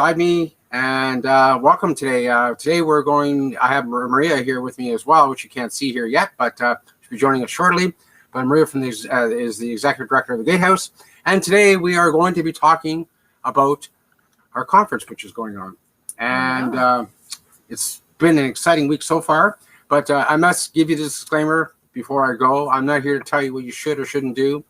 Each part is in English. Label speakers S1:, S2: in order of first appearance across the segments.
S1: beside me, and welcome today. Today I have Maria here with me as well, which you can't see here yet, but she'll be joining us shortly. But Maria is the executive director of the Gatehouse, and today we are going to be talking about our conference, which is going on. And it's been an exciting week so far, but I must give you this disclaimer before I go. I'm not here to tell you what you should or shouldn't do.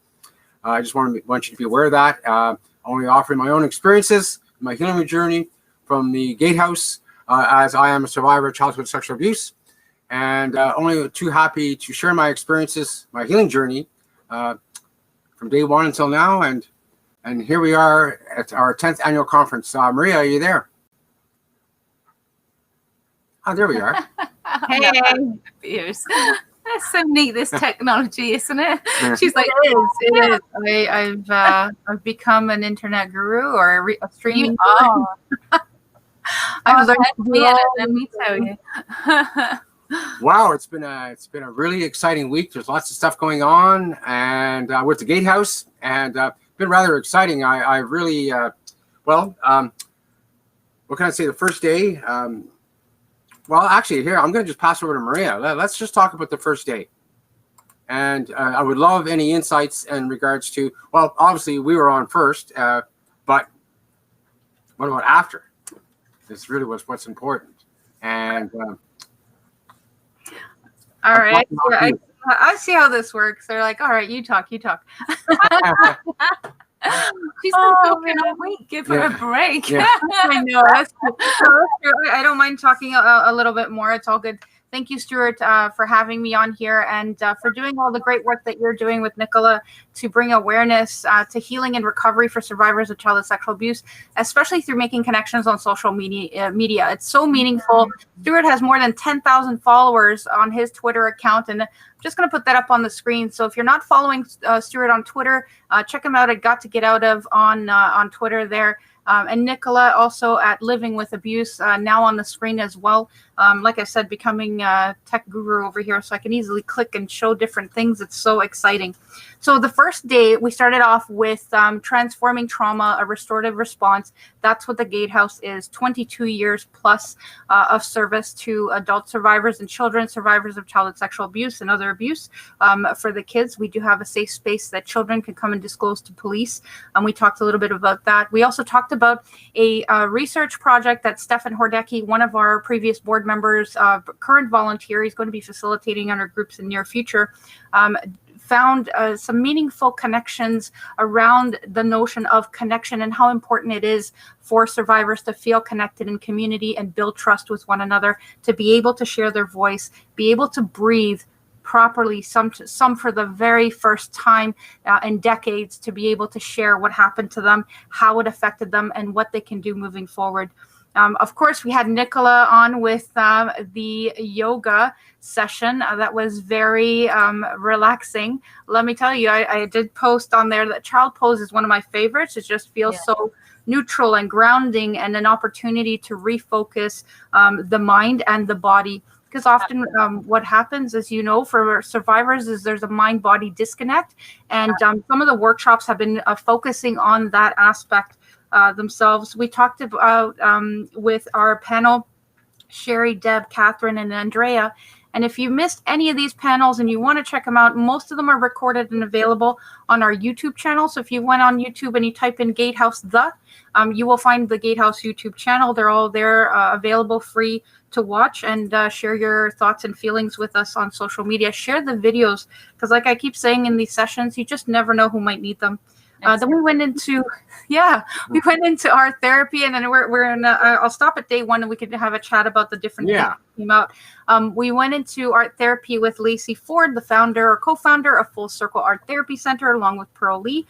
S1: I just want you to be aware of that. Only offering my own experiences, my healing journey from the Gatehouse, as I am a survivor of childhood sexual abuse, and only too happy to share my experiences, my healing journey, from day one until now. And here we are at our 10th annual conference. Maria, are you there? Oh, there we are.
S2: Hey, that's so neat, this technology, isn't it?
S1: Yeah.
S2: She's like, it is. I've become an internet guru or a streaming. I was like, let me tell you.
S1: Wow, it's been a really exciting week. There's lots of stuff going on, and with the Gatehouse, and been rather exciting. I really what can I say? The first day. Well, actually, here, I'm going to just pass over to Maria. Let's just talk about the first day. And I would love any insights in regards to, well, obviously, we were on first, but what about after? This really was what's important. And
S2: all right. I see how this works. They're like, all right, you talk. She's been talking all week. Give her a break.
S1: Yeah.
S2: I know. I don't mind talking a little bit more. It's all good. Thank you, Stuart, for having me on here and for doing all the great work that you're doing with Nicola to bring awareness to healing and recovery for survivors of childhood sexual abuse, especially through making connections on social media. It's so meaningful. Stuart has more than 10,000 followers on his Twitter account, and I'm just going to put that up on the screen. So if you're not following Stuart on Twitter, check him out at Got to Get Out of on Twitter there. And Nicola also at Living with Abuse, now on the screen as well. Like I said, becoming a tech guru over here, so I can easily click and show different things. It's so exciting. So the first day, we started off with transforming trauma, a restorative response. That's what the Gatehouse is, 22 years plus of service to adult survivors and children, survivors of childhood sexual abuse and other abuse. For the kids, we do have a safe space that children can come and disclose to police. We talked a little bit about that. We also talked about a research project that Stefan Hordecki, one of our previous board members, current volunteer, he's going to be facilitating on our groups in the near future, found some meaningful connections around the notion of connection and how important it is for survivors to feel connected in community and build trust with one another, to be able to share their voice, be able to breathe properly, some for the very first time in decades, to be able to share what happened to them, how it affected them, and what they can do moving forward. Of course, we had Nicola on with the yoga session. That was very relaxing. Let me tell you, I did post on there that child pose is one of my favorites. It just feels so neutral and grounding, and an opportunity to refocus the mind and the body. Because often what happens, as you know, for survivors, is there's a mind-body disconnect. And some of the workshops have been focusing on that aspect themselves. We talked about with our panel, Sherry, Deb, Catherine, and Andrea. And if you missed any of these panels and you want to check them out, most of them are recorded and available on our YouTube channel. So if you went on YouTube and you type in Gatehouse you will find the Gatehouse YouTube channel. They're all there, available, free to watch, and share your thoughts and feelings with us on social media. Share the videos, because like I keep saying in these sessions, you just never know who might need them. Then we went into, art therapy, and then we're in. I'll stop at day one, and we can have a chat about the different things that came out. We went into art therapy with Lacey Ford, the founder or co-founder of Full Circle Art Therapy Center, along with Pearl Lee.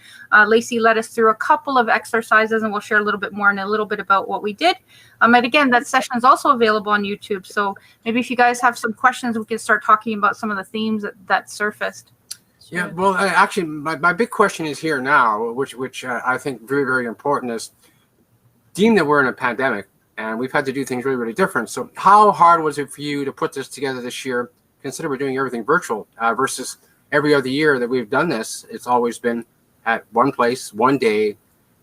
S2: Lacey led us through a couple of exercises, and we'll share a little bit more and a little bit about what we did. And again, that session is also available on YouTube. So maybe if you guys have some questions, we can start talking about some of the themes that surfaced.
S1: Yeah, well, actually, my big question is here now, which I think very, very important, is deem that we're in a pandemic and we've had to do things really, really different. So how hard was it for you to put this together this year, consider we're doing everything virtual versus every other year that we've done this? It's always been at one place, one day,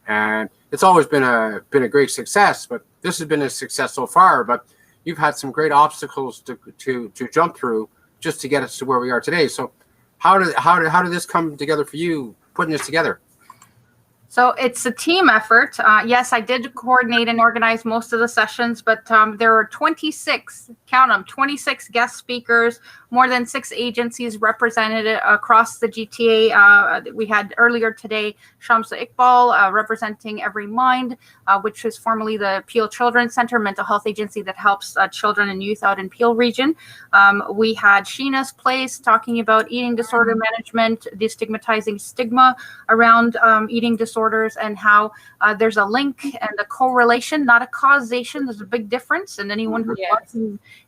S1: and it's always been a great success. But this has been a success so far. But you've had some great obstacles to jump through just to get us to where we are today. So how did this come together for you, putting this together?
S2: So it's a team effort. Yes, I did coordinate and organize most of the sessions, but there were 26, count them, 26 guest speakers, more than 6 agencies represented across the GTA. We had earlier today Shamsa Iqbal representing Every Mind, which is formerly the Peel Children's Center, mental health agency that helps children and youth out in Peel region. We had Sheena's Place talking about eating disorder management, destigmatizing stigma around eating disorders, and how there's a link and a correlation, not a causation. There's a big difference. And anyone who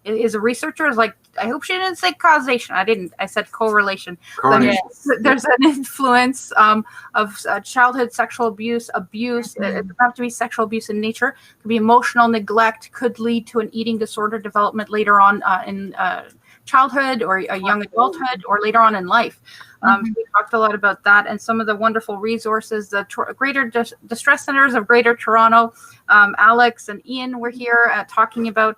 S2: is a researcher is like, I hope she didn't say causation. I didn't. I said correlation. There's an influence of childhood sexual abuse. It doesn't have to be sexual abuse in nature. It could be emotional neglect, could lead to an eating disorder development later on in childhood or a young adulthood or later on in life. We talked a lot about that and some of the wonderful resources. The Greater Distress Centers of Greater Toronto, Alex and Ian were here talking about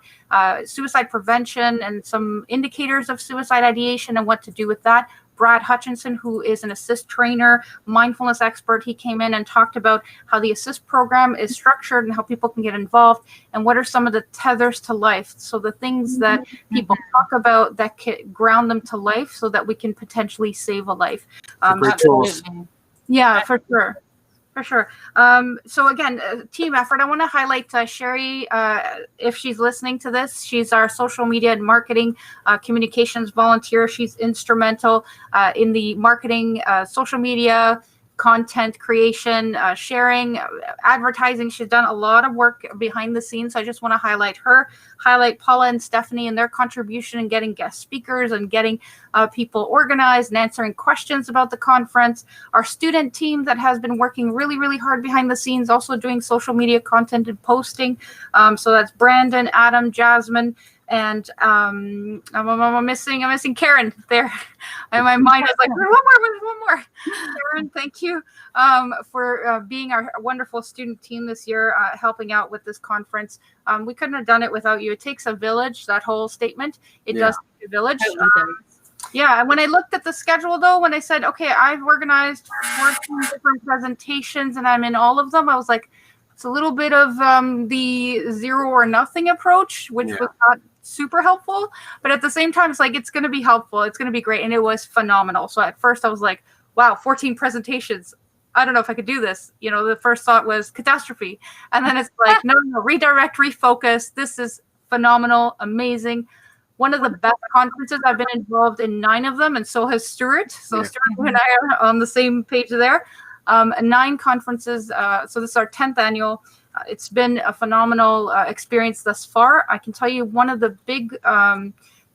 S2: suicide prevention and some indicators of suicide ideation and what to do with that. Brad Hutchinson, who is an ASSIST trainer, mindfulness expert, he came in and talked about how the ASSIST program is structured and how people can get involved and what are some of the tethers to life. So the things that people talk about that can ground them to life so that we can potentially save a life.
S1: Great tools.
S2: Yeah, for sure. For sure. So again, team effort. I want to highlight Sherry, if she's listening to this. She's our social media and marketing communications volunteer. She's instrumental in the marketing, social media, content creation, sharing, advertising. She's done a lot of work behind the scenes. So I just want to highlight her, highlight Paula and Stephanie and their contribution in getting guest speakers and getting people organized and answering questions about the conference. Our student team that has been working really, really hard behind the scenes, also doing social media content and posting. So that's Brandon, Adam, Jasmine, and I'm missing Karen there. And my mind is like, one more. Karen, thank you for being our wonderful student team this year, helping out with this conference. We couldn't have done it without you. It takes a village, that whole statement. It does take a village. Yeah, and when I looked at the schedule, though, when I said, okay, I've organized 14 different presentations and I'm in all of them, I was like, it's a little bit of the zero or nothing approach, which was not super helpful. But at the same time, it's like, it's going to be helpful. It's going to be great. And it was phenomenal. So at first I was like, wow, 14 presentations. I don't know if I could do this. You know, the first thought was catastrophe. And then it's like, no, redirect, refocus. This is phenomenal, amazing. One of the best conferences. I've been involved in 9 of them, and so has Stuart. So Stuart and I are on the same page there. 9 conferences. So this is our 10th annual. It's been a phenomenal experience thus far. I can tell you one of the big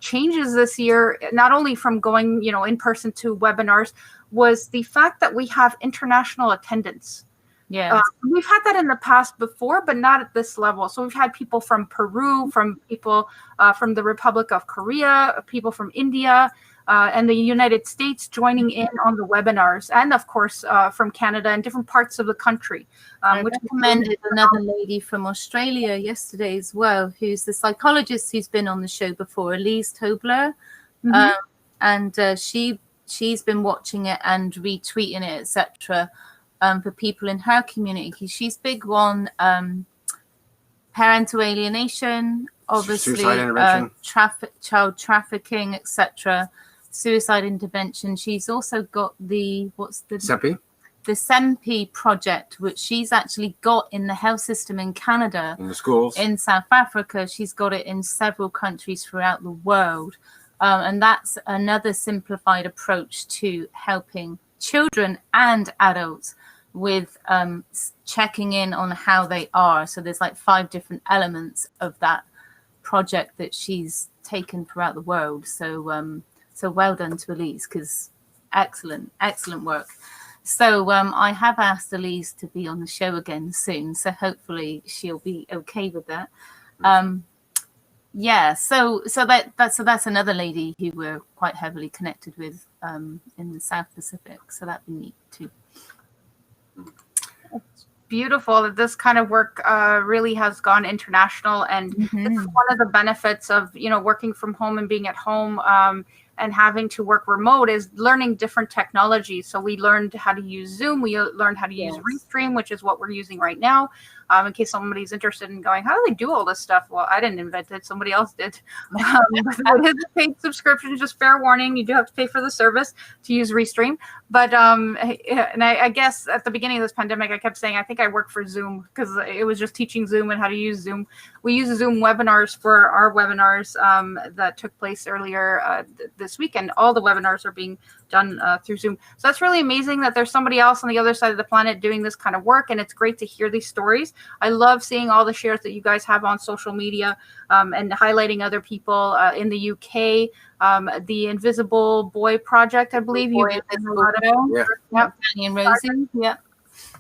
S2: changes this year, not only from going, in person to webinars, was the fact that we have international attendance. Yeah, we've had that in the past before, but not at this level. So we've had people from Peru, from people from the Republic of Korea, people from India, and the United States joining in on the webinars, and of course from Canada and different parts of the country.
S3: I recommended another lady from Australia yesterday as well, who's the psychologist who's been on the show before, Elise Tobler, and she's been watching it and retweeting it, etc. For people in her community. She's big on parental alienation, obviously, child trafficking, etc. Suicide intervention. She's also got the
S1: SEMPI?
S3: The SEMPI project, which she's actually got in the health system in Canada,
S1: in the schools,
S3: in South Africa. She's got it in several countries throughout the world, and that's another simplified approach to helping children and adults with checking in on how they are. So there's like 5 different elements of that project that she's taken throughout the world. So so well done to Elise, because excellent work. So I have asked Elise to be on the show again soon, so hopefully she'll be okay with that. So that's another lady who we're quite heavily connected with in the South Pacific, so that'd be neat too.
S2: beautiful that this kind of work really has gone international, and this is one of the benefits of working from home and being at home, and having to work remote, is learning different technologies. So we learned how to use Zoom, we learned how to use Restream, which is what we're using right now. In case somebody's interested in going, how do they do all this stuff? Well, I didn't invent it, somebody else did. But it is a paid subscription, just fair warning, you do have to pay for the service to use Restream. But and I guess at the beginning of this pandemic, I kept saying I think I work for Zoom, because it was just teaching Zoom and how to use Zoom. We use Zoom webinars for our webinars that took place earlier this weekend. All the webinars are being done through Zoom. So that's really amazing that there's somebody else on the other side of the planet doing this kind of work, and it's great to hear these stories. I love seeing all the shares that you guys have on social media, and highlighting other people in the UK. The Invisible Boy Project, I believe you did a lot of.
S1: Yeah.
S2: Yep.
S3: Danny and Rosie. Yeah.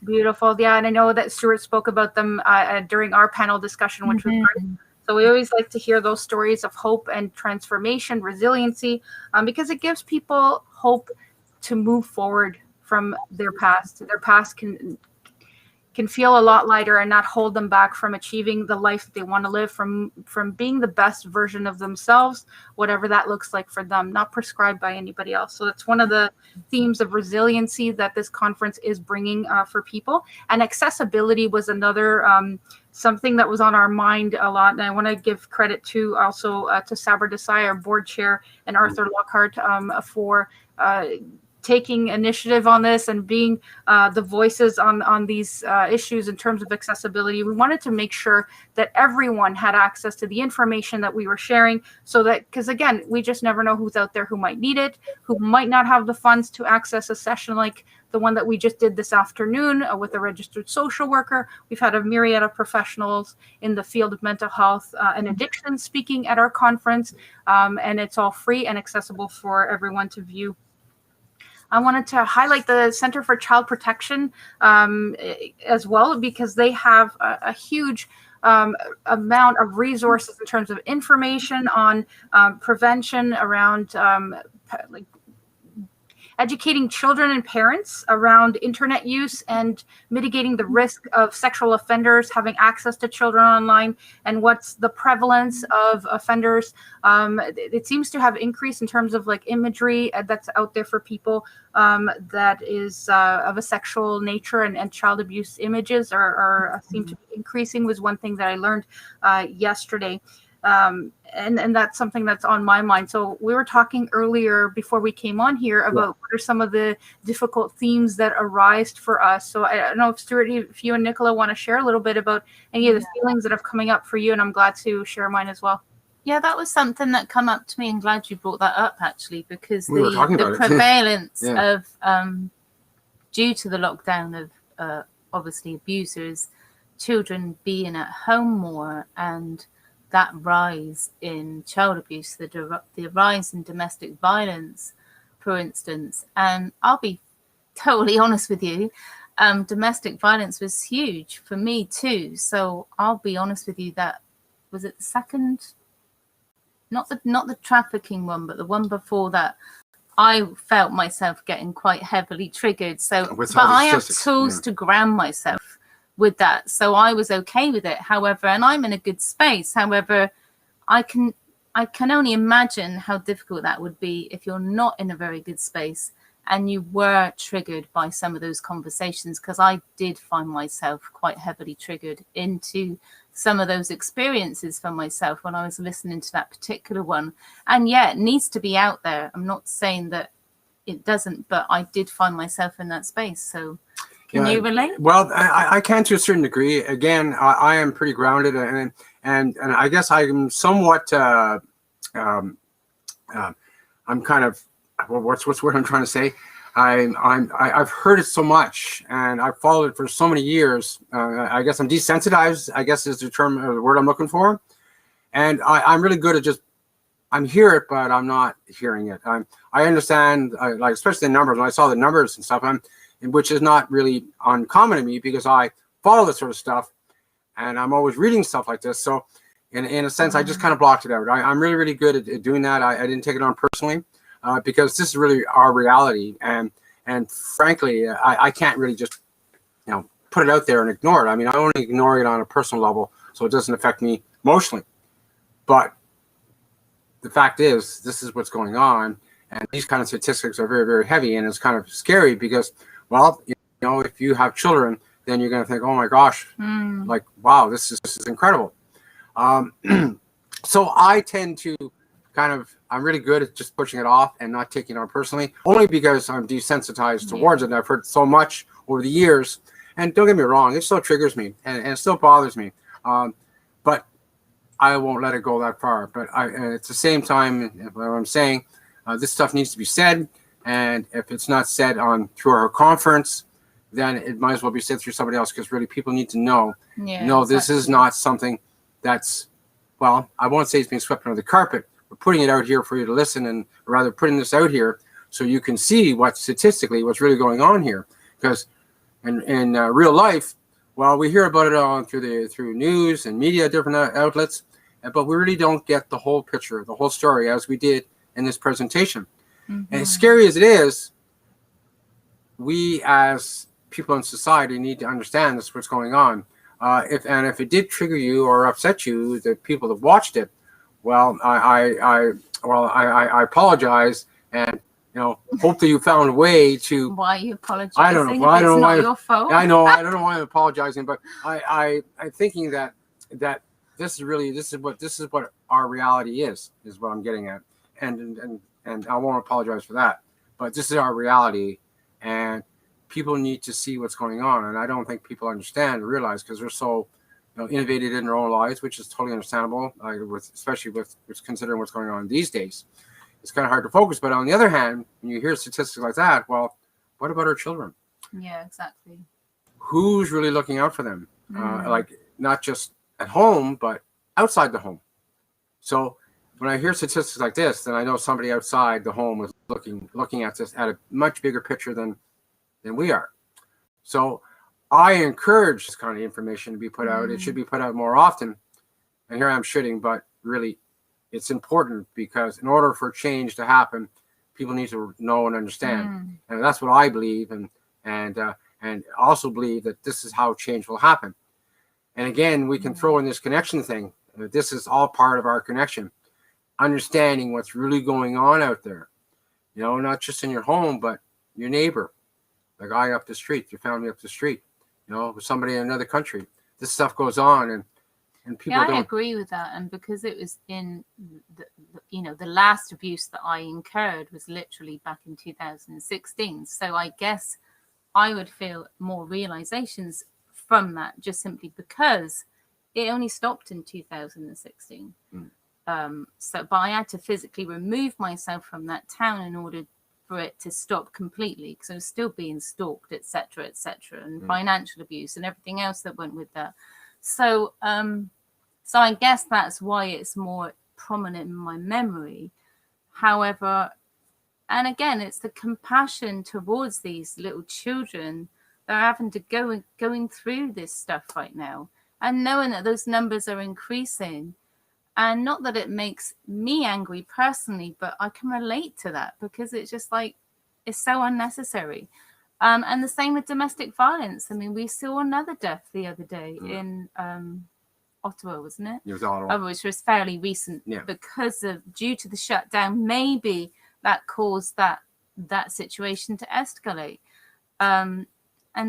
S2: Beautiful. Yeah, and I know that Stuart spoke about them during our panel discussion, which was great. So we always like to hear those stories of hope and transformation, resiliency, because it gives people hope to move forward from their past. Their past can feel a lot lighter and not hold them back from achieving the life that they want to live, from being the best version of themselves, whatever that looks like for them, not prescribed by anybody else. So that's one of the themes of resiliency that this conference is bringing for people. And accessibility was another something that was on our mind a lot. And I want to give credit to also to Saber Desai, our board chair, and Arthur Lockhart for taking initiative on this and being the voices on these issues in terms of accessibility. We wanted to make sure that everyone had access to the information that we were sharing, so that, because again, we just never know who's out there who might need it, who might not have the funds to access a session like the one that we just did this afternoon with a registered social worker. We've had a myriad of professionals in the field of mental health and addiction speaking at our conference, and it's all free and accessible for everyone to view. I wanted to highlight the Center for Child Protection as well, because they have a huge amount of resources in terms of information on prevention around like educating children and parents around internet use and mitigating the risk of sexual offenders having access to children online, and what's the prevalence of offenders. It seems to have increased in terms of like imagery that's out there for people that is of a sexual nature, and child abuse images are seem to be increasing, was one thing that I learned yesterday. And that's something that's on my mind. So we were talking earlier before we came on here about what are some of the difficult themes that arise for us. So I don't know if Stuart, if you and Nicola want to share a little bit about any of the feelings that have coming up for you, and I'm glad to share mine as well.
S3: Yeah, that was something that come up to me, and glad you brought that up actually, because
S1: We were talking
S3: the
S1: about it.
S3: prevalence
S1: Yeah.
S3: of due to the lockdown of obviously abusers, children being at home more, and that rise in child abuse, the rise in domestic violence, for instance. And I'll be totally honest with you, domestic violence was huge for me too. So I'll be honest with you, that was it the second, not the trafficking one, but the one before that, I felt myself getting quite heavily triggered. So,
S1: With
S3: but
S1: all the
S3: I have
S1: statistics,
S3: tools to ground myself with that. So I was okay with it. However, and I'm in a good space. However, I can only imagine how difficult that would be if you're not in a very good space and you were triggered by some of those conversations, because I did find myself quite heavily triggered into some of those experiences for myself when I was listening to that particular one. And yeah, it needs to be out there. I'm not saying that it doesn't, but I did find myself in that space. So can you relate?
S1: Well, I can to a certain degree. Again, I am pretty grounded, and I guess I'm somewhat. I'm kind of. What's the word I'm trying to say? I've heard it so much, and I've followed it for so many years. I guess I'm desensitized, I guess is the term or the word I'm looking for. And I'm really good at just, I'm hear it, but I'm not hearing it. I understand, like especially the numbers. When I saw the numbers and stuff, which is not really uncommon to me because I follow this sort of stuff, and I'm always reading stuff like this. So in a sense, I just kind of blocked it out. I'm really, really good at doing that. I didn't take it on personally. Because this is really our reality, and frankly, I can't really just put it out there and ignore it. I mean, I only ignore it on a personal level, so it doesn't affect me emotionally. But the fact is, this is what's going on, and these kind of statistics are very, very heavy, and it's kind of scary because, well, you know, if you have children, then you're going to think, oh my gosh, like, wow, this is incredible. So I tend to I'm really good at just pushing it off and not taking it on personally, only because I'm desensitized towards it. And I've heard so much over the years, and don't get me wrong, it still triggers me and it still bothers me. But I won't let it go that far. But at the same time, what I'm saying, this stuff needs to be said. And if it's not said through our conference, then it might as well be said through somebody else, because really people need to know, this is not something that's, well, I won't say it's being swept under the carpet. We're putting it out here for you to listen, and rather putting this out here so you can see what's really going on here. Because in real life, well, we hear about it through news and media, different outlets, but we really don't get the whole picture, the whole story, as we did in this presentation. And as scary as it is, we as people in society need to understand this, what's going on. If it did trigger you or upset you, the people that watched it, well, I apologize, and hope that you found a way to.
S3: Why are you apologizing?
S1: I don't know. I don't know why.
S3: Your fault.
S1: I know. I don't know why I'm apologizing, but I'm thinking that this is what our reality is what I'm getting at, and I won't apologize for that. But this is our reality, and people need to see what's going on, and I don't think people understand or realize, because they're so innovated in their own lives, which is totally understandable, especially with considering what's going on these days. It's kind of hard to focus. But on the other hand, when you hear statistics like that, well, what about our children?
S3: Yeah, exactly.
S1: Who's really looking out for them? Like, not just at home, but outside the home. So when I hear statistics like this, then I know somebody outside the home is looking at this at a much bigger picture than we are. So I encourage this kind of information to be put out. It should be put out more often. And here I'm shitting, but really it's important, because in order for change to happen, people need to know and understand. And that's what I believe, and also believe that this is how change will happen. And again, we can throw in this connection thing. This is all part of our connection. Understanding what's really going on out there. Not just in your home, but your neighbor, the guy up the street, your family up the street, with somebody in another country. This stuff goes on, and people don't.
S3: I agree with that. And because it was in the last abuse that I incurred was literally back in 2016. So I guess I would feel more realizations from that, just simply because it only stopped in 2016. But I had to physically remove myself from that town in order for it to stop completely, because I was still being stalked, etc., and financial abuse and everything else that went with that. So I guess that's why it's more prominent in my memory. However, and again, it's the compassion towards these little children that are having to going through this stuff right now, and knowing that those numbers are increasing. And not that it makes me angry personally, but I can relate to that, because it's just like, it's so unnecessary. And the same with domestic violence. I mean, we saw another death the other day in Ottawa, wasn't it?
S1: It was Ottawa.
S3: Which was fairly recent, because due to the shutdown, maybe that caused that situation to escalate. And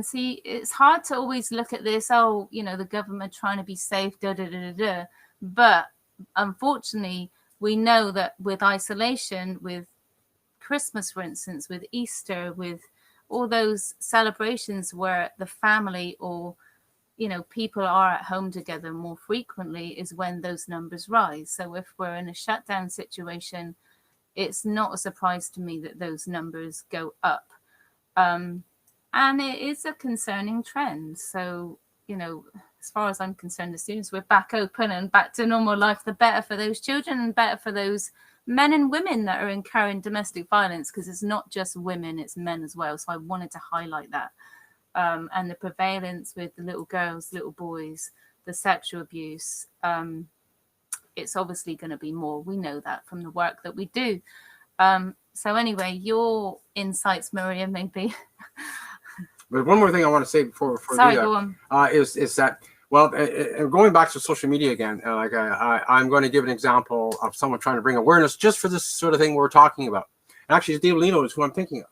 S3: see, it's hard to always look at this, the government trying to be safe, but unfortunately, we know that with isolation, with Christmas, for instance, with Easter, with all those celebrations where the family or, people are at home together more frequently, is when those numbers rise. So if we're in a shutdown situation, it's not a surprise to me that those numbers go up. And it is a concerning trend. So, as far as I'm concerned, as soon as we're back open and back to normal life, the better for those children and better for those men and women that are incurring domestic violence, because it's not just women, it's men as well. So I wanted to highlight that. And the prevalence with the little girls, little boys, the sexual abuse, it's obviously going to be more. We know that from the work that we do. So anyway, your insights, Maria, maybe.
S1: But one more thing I want to say before we
S3: Sorry,
S1: do
S3: go on.
S1: that is that, well, going back to social media again, I'm going to give an example of someone trying to bring awareness just for this sort of thing we're talking about. And actually, Dave Lino is who I'm thinking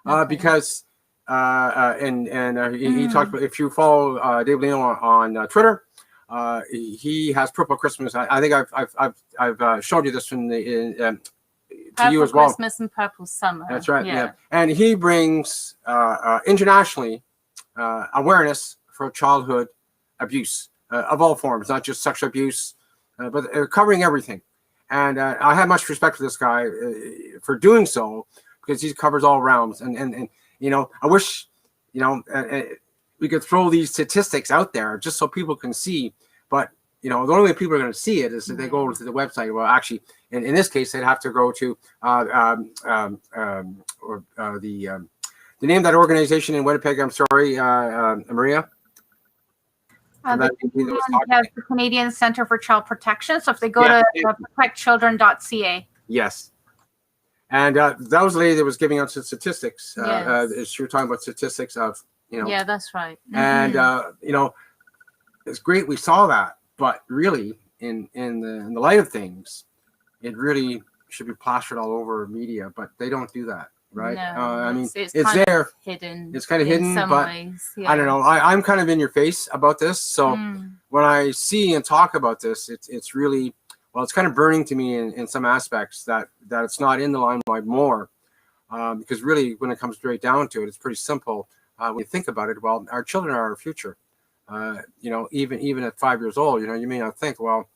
S1: of, because he talked about, if you follow Dave Lino on Twitter, he has Purple Christmas. I think I've showed you this from to
S3: Purple
S1: you as well.
S3: Christmas and Purple Summer.
S1: That's right. Yeah. And he brings internationally awareness for childhood abuse of all forms, not just sexual abuse, but covering everything. And I have much respect for this guy for doing so, because he covers all realms. And you know, I wish, you know, we could throw these statistics out there just so people can see. But you know, the only way people are going to see it is if they go to the website. Well, actually, in this case, they'd have to go to the name of that organization in Winnipeg. I'm sorry, Maria.
S2: The Canadian Center for Child Protection. So if they go to protectchildren.ca.
S1: Yes. And that was the lady that was giving out some statistics.
S3: Yes.
S1: She was talking about statistics of, you know.
S3: Yeah, that's right.
S1: And, you know, it's great we saw that. But really, in the light of things, it really should be plastered all over media. But they don't do that. Right.
S3: No,
S1: I mean, it's
S3: kind
S1: there.
S3: of hidden.
S1: It's kind of hidden,
S3: some
S1: but
S3: ways,
S1: I don't know. I'm kind of in your face about this. So when I see and talk about this, it's really, well, it's kind of burning to me in some aspects that it's not in the limelight more. Because really, when it comes straight down to it, it's pretty simple. When you think about it, well, our children are our future. You know, even at 5 years old, you know, you may not think, well,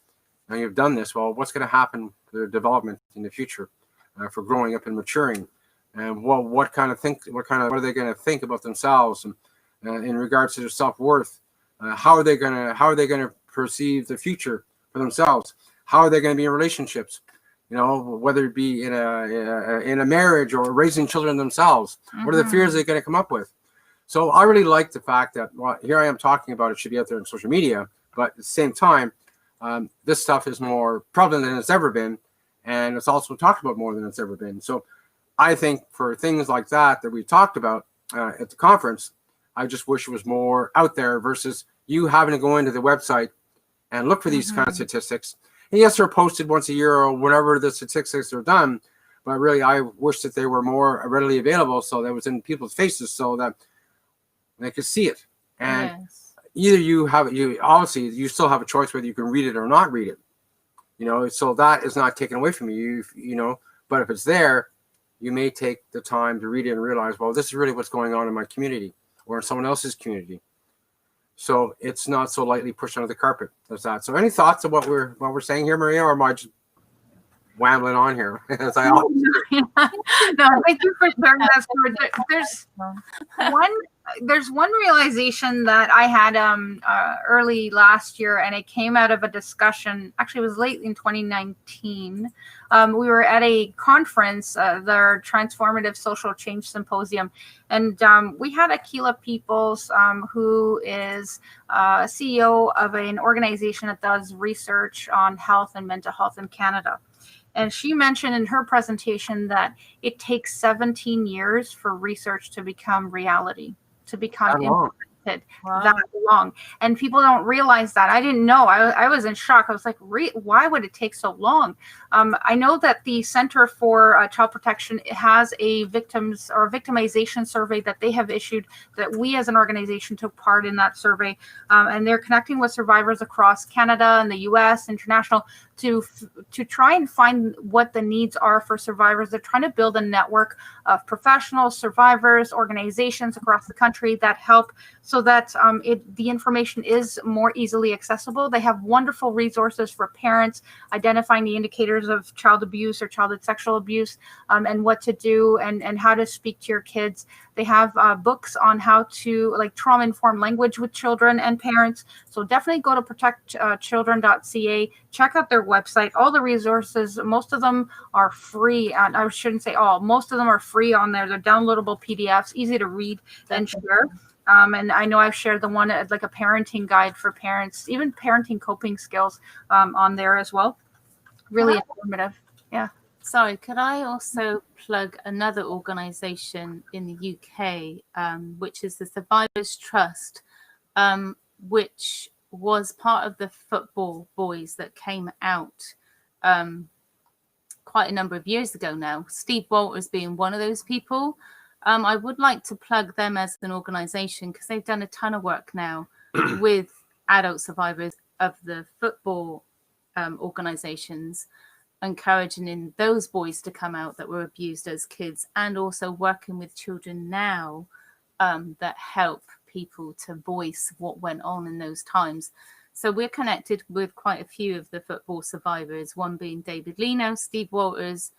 S1: now you've done this. Well, what's going to happen to their development in the future for growing up and maturing? And what are they going to think about themselves, and in regards to their self-worth? How are they going to perceive the future for themselves? How are they going to be in relationships? You know, whether it be in a marriage or raising children themselves. What are the fears they're going to come up with? So I really like the fact that, well, here I am talking about it should be out there on social media, but at the same time, this stuff is more prevalent than it's ever been, and it's also talked about more than it's ever been. So I think for things like that we talked about at the conference, I just wish it was more out there versus you having to go into the website and look for these kind of statistics. And yes, they're posted once a year or whenever the statistics are done, but really I wish that they were more readily available so that it was in people's faces so that they could see it. And either you obviously you still have a choice whether you can read it or not read it. You know, so that is not taken away from you, you know, but if it's there, you may take the time to read it and realize, well, this is really what's going on in my community or in someone else's community. So it's not so lightly pushed under the carpet as that. So any thoughts of what we're saying here, Maria, or am I just wambling on here? As I always do?
S2: No, thank you for sharing that. There's one realization that I had early last year, and it came out of a discussion. Actually, it was late in 2019. We were at a conference, the Transformative Social Change Symposium, and we had Akila Peoples, who is CEO of an organization that does research on health and mental health in Canada. And she mentioned in her presentation that it takes 17 years for research to become reality, to become implemented. That long. And people don't realize that. I didn't know. I was in shock. I was like, why would it take so long? I know that the Center for Child Protection has a victimization survey that they have issued, that we as an organization took part in that survey. And they're connecting with survivors across Canada and the US, international, to try and find what the needs are for survivors. They're trying to build a network of professionals, survivors, organizations across the country that help so that the information is more easily accessible. They have wonderful resources for parents, identifying the indicators of child abuse or childhood sexual abuse, and what to do and how to speak to your kids. They have books on how to, like, trauma-informed language with children and parents. So definitely go to protectchildren.ca, check out their website. All the resources, most of them are free. I shouldn't say all, most of them are free on there. They're downloadable PDFs, easy to read and share. And I know I've shared the one, like a parenting guide for parents, even parenting coping skills on there as well. Really informative. Yeah.
S3: Sorry, could I also plug another organisation in the UK, which is the Survivors Trust, which was part of the football boys that came out quite a number of years ago now. Steve Walters being one of those people. I would like to plug them as an organisation because they've done a ton of work now with adult survivors of the football organisations, encouraging in those boys to come out that were abused as kids, and also working with children now that help people to voice what went on in those times. So we're connected with quite a few of the football survivors, one being David Leno, Steve Walters.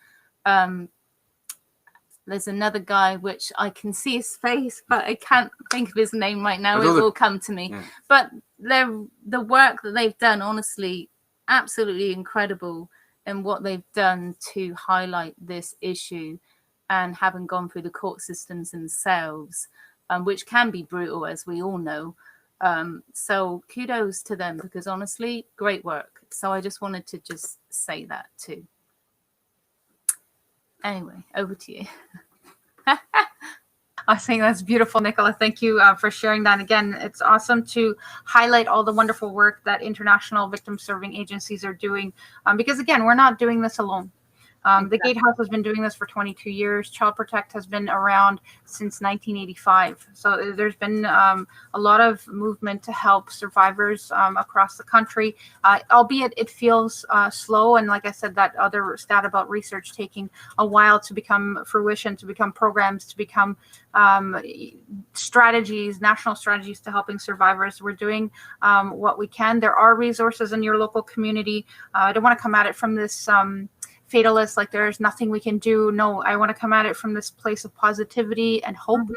S3: There's another guy, which I can see his face, but I can't think of his name right now. It will come to me. Yeah. But the work that they've done, honestly, absolutely incredible in what they've done to highlight this issue, and having gone through the court systems themselves, which can be brutal, as we all know. So kudos to them, because honestly, great work. So I just wanted to just say that too. Anyway, over to you.
S2: I think that's beautiful, Nicola. Thank you for sharing that. Again, it's awesome to highlight all the wonderful work that international victim serving agencies are doing, because again, we're not doing this alone. The Gatehouse has been doing this for 22 years. Child Protect has been around since 1985. So there's been a lot of movement to help survivors across the country, albeit it feels slow. And like I said, that other stat about research taking a while to become fruition, to become programs, to become strategies, national strategies to helping survivors. We're doing what we can. There are resources in your local community. I don't want to come at it from this fatalist, like there's nothing we can do. No, I want to come at it from this place of positivity and hope,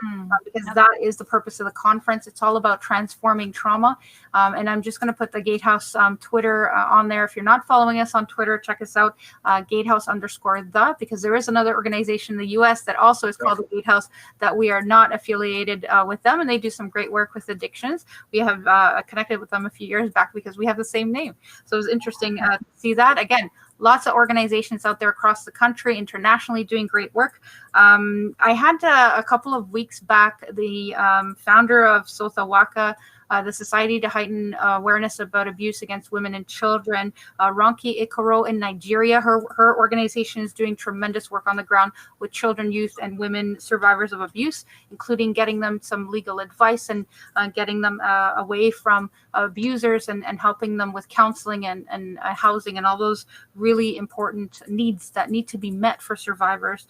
S2: because that is the purpose of the conference. It's all about transforming trauma. And I'm just going to put the Gatehouse Twitter on there. If you're not following us on Twitter, check us out, Gatehouse_the, because there is another organization in the US that also is called the Gatehouse, that we are not affiliated with them, and they do some great work with addictions. We have connected with them a few years back because we have the same name. So it was interesting to see that. Again, lots of organizations out there across the country, internationally, doing great work. I had a couple of weeks back, the founder of Sotha Waka, the Society to Heighten Awareness About Abuse Against Women and Children, Ronke Ikoro in Nigeria. Her organization is doing tremendous work on the ground with children, youth, and women survivors of abuse, including getting them some legal advice and getting them away from abusers, and helping them with counseling and housing and all those really important needs that need to be met for survivors.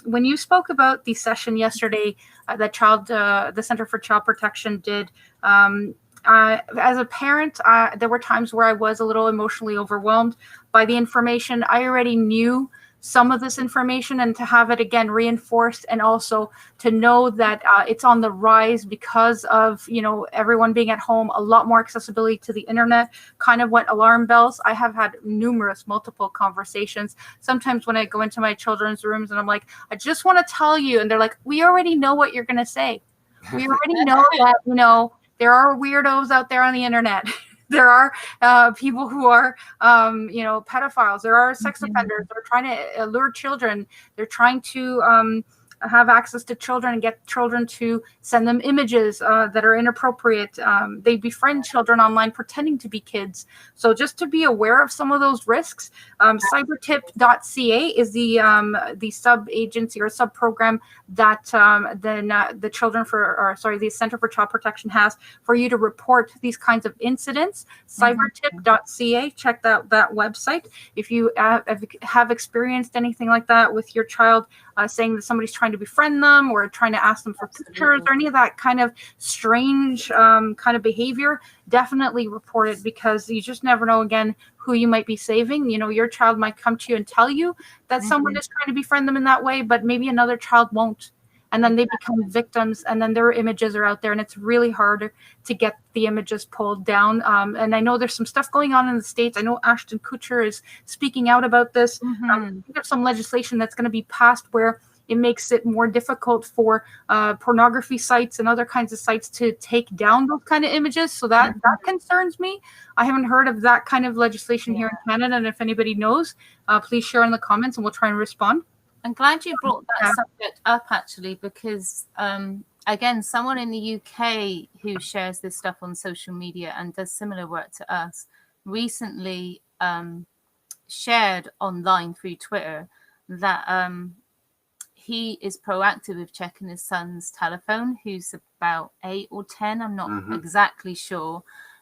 S2: When you spoke about the session yesterday that the Center for Child Protection did, as a parent, there were times where I was a little emotionally overwhelmed by the information. I already knew some of this information, and to have it again reinforced, and also to know that it's on the rise because of, everyone being at home, a lot more accessibility to the internet kind of went alarm bells. I have had multiple conversations. Sometimes when I go into my children's rooms and I'm like, I just want to tell you, and they're like, we already know what you're going to say. We already know that, there are weirdos out there on the internet. There are people who are, pedophiles. There are sex offenders. They're trying to allure children. They're trying to have access to children and get children to send them images that are inappropriate. They befriend children online pretending to be kids. So just to be aware of some of those risks, cybertip.ca is the sub agency or sub program that the Center for Child Protection has for you to report these kinds of incidents. Cybertip.ca, check that website. If you have experienced anything like that with your child, saying that somebody's trying to befriend them or trying to ask them for pictures or any of that kind of strange kind of behavior, definitely report it, because you just never know, again, who you might be saving. Your child might come to you and tell you that someone is trying to befriend them in that way, but maybe another child won't. And then they become victims, and then their images are out there, and it's really hard to get the images pulled down. And I know there's some stuff going on in the States. I know Ashton Kutcher is speaking out about this. I think there's some legislation that's going to be passed where it makes it more difficult for pornography sites and other kinds of sites to take down those kind of images. So that concerns me. I haven't heard of that kind of legislation here in Canada, and if anybody knows, please share in the comments and we'll try and respond.
S3: I'm glad you brought that subject up, actually, because again, someone in the UK who shares this stuff on social media and does similar work to us recently shared online through Twitter that he is proactive with checking his son's telephone, who's about 8 or 10, I'm not exactly sure.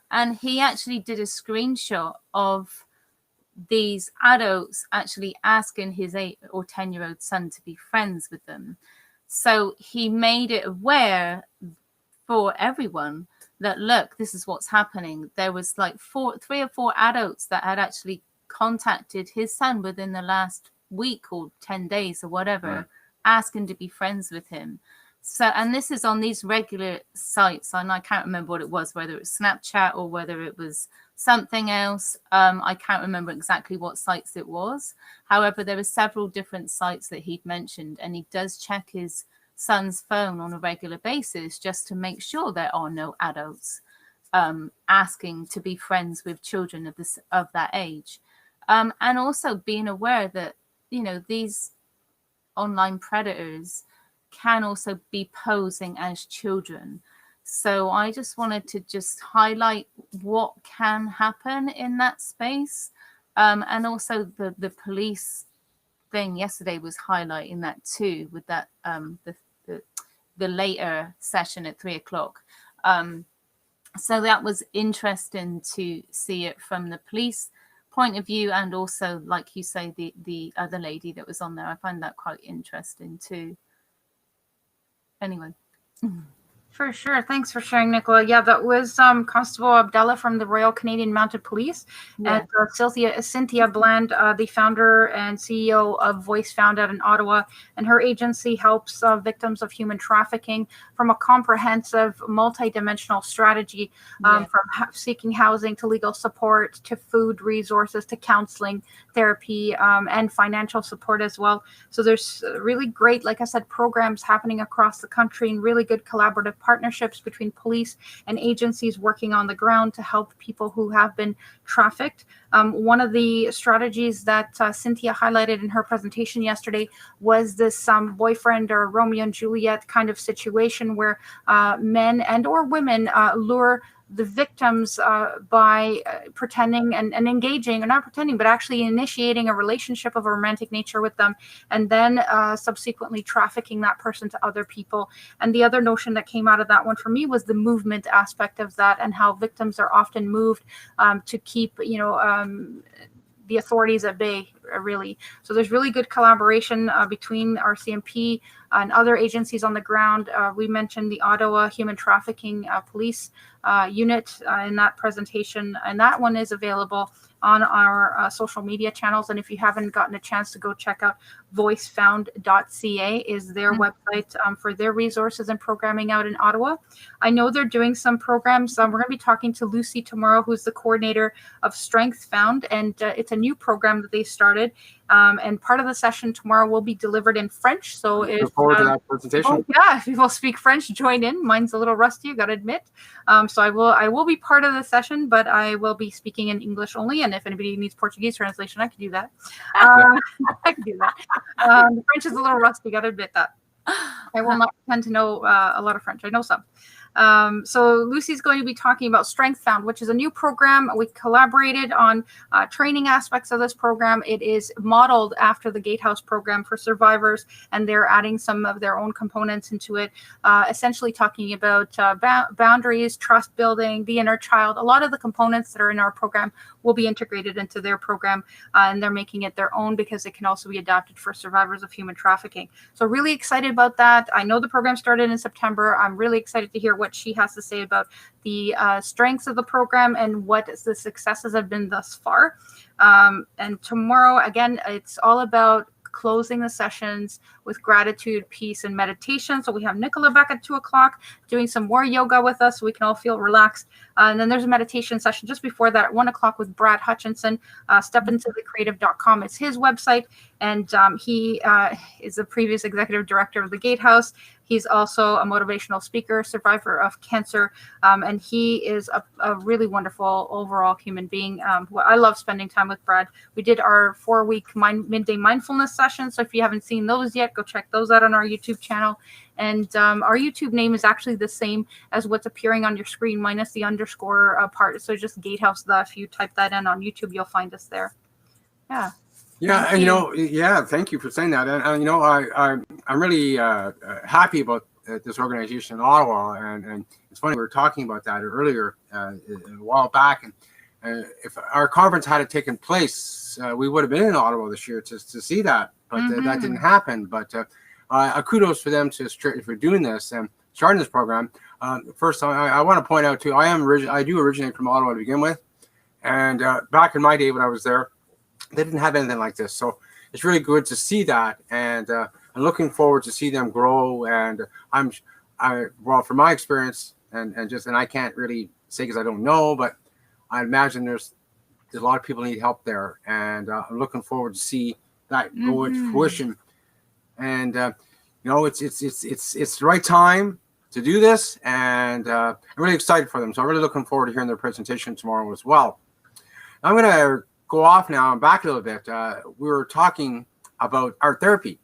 S3: And he actually did a screenshot of these adults actually asking his 8 or 10-year-old son to be friends with them. So he made it aware for everyone that, look, this is what's happening. There was like 3 or 4 adults that had actually contacted his son within the last week or 10 days or whatever, asking to be friends with him. So, and this is on these regular sites, and I can't remember what it was, whether it was Snapchat or whether it was something else. I can't remember exactly what sites it was. However, there were several different sites that he'd mentioned, and he does check his son's phone on a regular basis just to make sure there are no adults asking to be friends with children of that age. And also being aware that, you know, these online predators can also be posing as children. So I just wanted to just highlight what can happen in that space. And also the police thing yesterday was highlighting that too, with that the later session at 3 o'clock. So that was interesting to see it from the police point of view, and also, like you say, the other lady that was on there. I find that quite interesting too. Anyway.
S2: For sure. Thanks for sharing, Nicola. Yeah, that was Constable Abdallah from the Royal Canadian Mounted Police, and Cynthia Bland, the founder and CEO of Voice Found out in Ottawa, and her agency helps victims of human trafficking from a comprehensive, multidimensional strategy, from seeking housing to legal support to food resources to counseling, therapy, and financial support as well. So there's really great, like I said, programs happening across the country and really good collaborative partnerships between police and agencies working on the ground to help people who have been trafficked. One of the strategies that Cynthia highlighted in her presentation yesterday was this boyfriend or Romeo and Juliet kind of situation where men and or women lure the victims by pretending and engaging, or not pretending, but actually initiating a relationship of a romantic nature with them, and then subsequently trafficking that person to other people. And the other notion that came out of that one for me was the movement aspect of that, and how victims are often moved to keep, the authorities at bay, really. So there's really good collaboration between RCMP and other agencies on the ground. We mentioned the Ottawa Human Trafficking Police unit in that presentation, and that one is available on our social media channels. And if you haven't gotten a chance to go check out voicefound.ca is their website for their resources and programming out in Ottawa. I know they're doing some programs. We're going to be talking to Lucy tomorrow, who's the coordinator of Strength Found, and it's a new program that they started. And part of the session tomorrow will be delivered in French. So
S1: look forward to that presentation.
S2: If people speak French, join in. Mine's a little rusty, I got to admit. So I will be part of the session, but I will be speaking in English only. And if anybody needs Portuguese translation, I can do that. I can do that. The French is a little rusty, got to admit that. I will not pretend to know a lot of French. I know some. So Lucy's going to be talking about Strength Found, which is a new program. We collaborated on training aspects of this program. It is modeled after the Gatehouse program for survivors, and they're adding some of their own components into it, essentially talking about boundaries, trust building, the inner child. A lot of the components that are in our program will be integrated into their program, and they're making it their own because it can also be adapted for survivors of human trafficking. So really excited about that. I know the program started in September. I'm really excited to hear what she has to say about the strengths of the program and what the successes have been thus far. And tomorrow, again, it's all about closing the sessions with gratitude, peace, and meditation. So we have Nicola back at 2:00 doing some more yoga with us so we can all feel relaxed. And then there's a meditation session just before that at 1:00 with Brad Hutchinson. Stepintothecreative.com is his website. And he is the previous executive director of the Gatehouse. He's also a motivational speaker, survivor of cancer, and he is a really wonderful overall human being. I love spending time with Brad. We did our 4-week midday mindfulness session, so if you haven't seen those yet, go check those out on our YouTube channel. And our YouTube name is actually the same as what's appearing on your screen, minus the underscore part. So just Gatehouse. If you type that in on YouTube, you'll find us there. Yeah.
S1: Yeah,
S2: Thank
S1: and
S2: you.
S1: thank you for saying that. And I'm really happy about this organization in Ottawa. And it's funny, we were talking about that earlier a while back. And if our conference had taken place, we would have been in Ottawa this year to see that, but that didn't happen. But kudos for them for doing this and starting this program. First, I want to point out too, I do originate from Ottawa to begin with, and back in my day when I was there, they didn't have anything like this. So it's really good to see that, and I'm looking forward to see them grow. And from my experience, and I can't really say because I don't know, but I imagine there's a lot of people need help there, and I'm looking forward to see that go into fruition. And it's the right time to do this, and I'm really excited for them. So I'm really looking forward to hearing their presentation tomorrow as well. I'm going to go off now and back a little bit. We were talking about art therapy.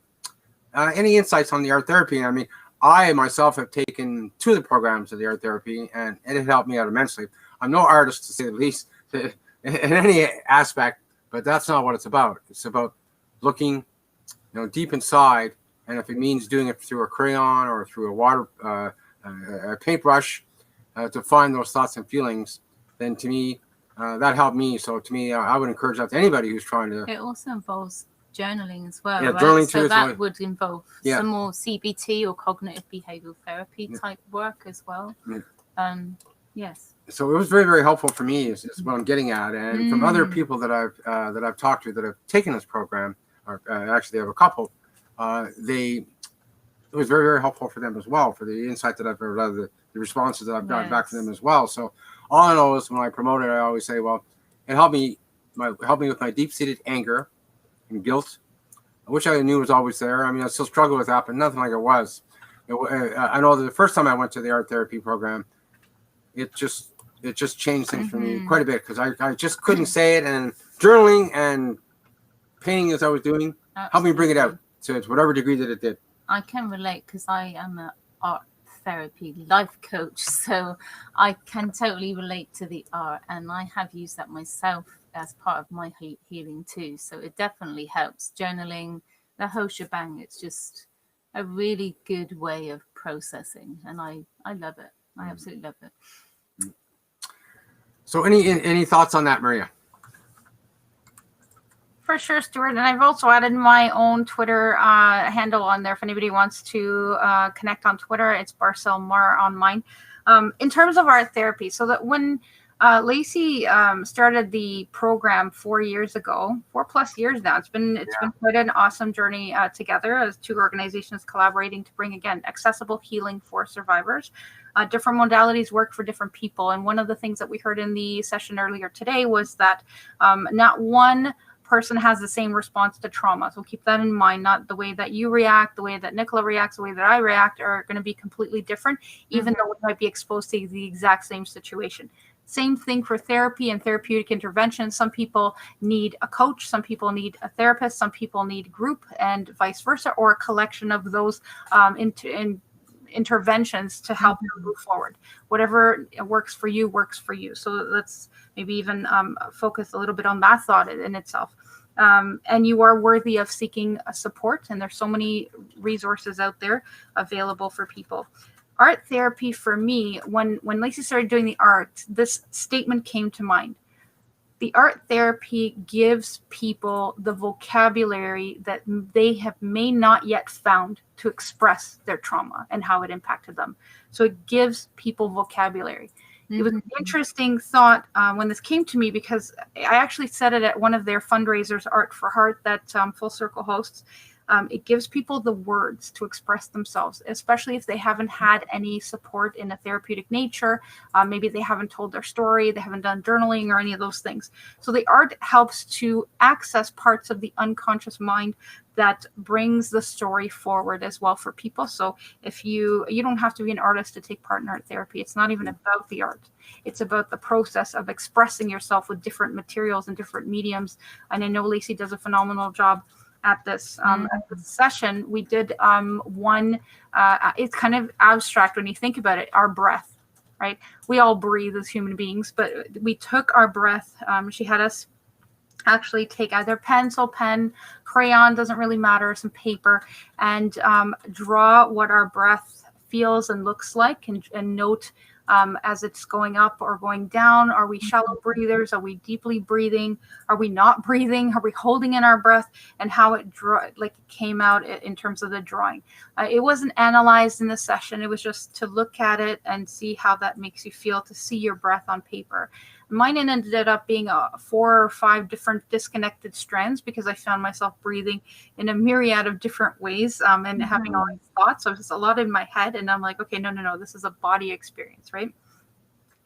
S1: Any insights on the art therapy? I mean, I myself have taken 2 of the programs of the art therapy, and it helped me out immensely. I'm no artist, to say the least, in any aspect, but that's not what it's about. It's about looking, deep inside, and if it means doing it through a crayon or through a paintbrush to find those thoughts and feelings, then to me, that helped me. So to me, I would encourage that to anybody who's trying to.
S3: It also involves journaling as well.
S1: Yeah,
S3: right?
S1: journaling
S3: so
S1: too.
S3: that would involve some more CBT or cognitive behavioral therapy type work as well. Yes.
S1: So it was very, very helpful for me. Is what I'm getting at, and from other people that I've talked to that have taken this program, or actually they have a couple. It was very, very helpful for them as well, for the insight that I've heard, the responses that I've gotten back from them as well. So all I know is when I promote it, I always say, well, it helped me with my deep-seated anger and guilt, which I knew was always there. I mean, I still struggle with that, but nothing like it was. I know that the first time I went to the art therapy program, it just changed things for me quite a bit, because I just couldn't say it, and journaling and painting as I was doing helped me bring it out to whatever degree that it did.
S3: I can relate because I am an art therapy life coach, so I can totally relate to the art, and I have used that myself as part of my healing too. So it definitely helps. Journaling, the whole shebang. It's just a really good way of processing, and I love it. I absolutely love it.
S1: So any thoughts on that, Maria?
S2: For sure, Stuart. And I've also added my own Twitter handle on there if anybody wants to connect on Twitter. It's Barcel Mar on mine. In terms of art therapy, so that when Lacey started the program 4 years ago, 4+ years now, it's been quite an awesome journey together as 2 organizations collaborating to bring, again, accessible healing for survivors. Different modalities work for different people. And one of the things that we heard in the session earlier today was that not one person has the same response to trauma. So keep that in mind. Not the way that you react, the way that Nicola reacts, the way that I react are going to be completely different, even though we might be exposed to the exact same situation. Same thing for therapy and therapeutic intervention. Some people need a coach, some people need a therapist, some people need group, and vice versa, or a collection of those interventions to help you move forward. Whatever works for you works for you. So let's maybe even focus a little bit on that thought in itself. And you are worthy of seeking support, and there's so many resources out there available for people. Art therapy for me, when Lacey started doing the art, this statement came to mind. The art therapy gives people the vocabulary that they may not yet found to express their trauma and how it impacted them. So it gives people vocabulary. It was an interesting thought when this came to me, because I actually said it at one of their fundraisers, Art for Heart, that Full Circle hosts. It gives people the words to express themselves, especially if they haven't had any support in a therapeutic nature. Maybe they haven't told their story, they haven't done journaling or any of those things. So the art helps to access parts of the unconscious mind that brings the story forward as well for people. So if you don't have to be an artist to take part in art therapy. It's not even about the art. It's about the process of expressing yourself with different materials and different mediums. And I know Lacey does a phenomenal job at this session. We did one, it's kind of abstract when you think about it, our breath, right? We all breathe as human beings, but we took our breath. She had us actually take either pencil, pen, crayon, doesn't really matter, some paper, and draw what our breath feels and looks like, and note as it's going up or going down. Are we shallow breathers? Are we deeply breathing? Are we not breathing? Are we holding in our breath? And how it came out in terms of the drawing. It wasn't analyzed in the session. It was just to look at it and see how that makes you feel, to see your breath on paper. Mine ended up being 4 or 5 different disconnected strands, because I found myself breathing in a myriad of different ways and having all these thoughts. So it was a lot in my head, and I'm like, okay, no, this is a body experience, right?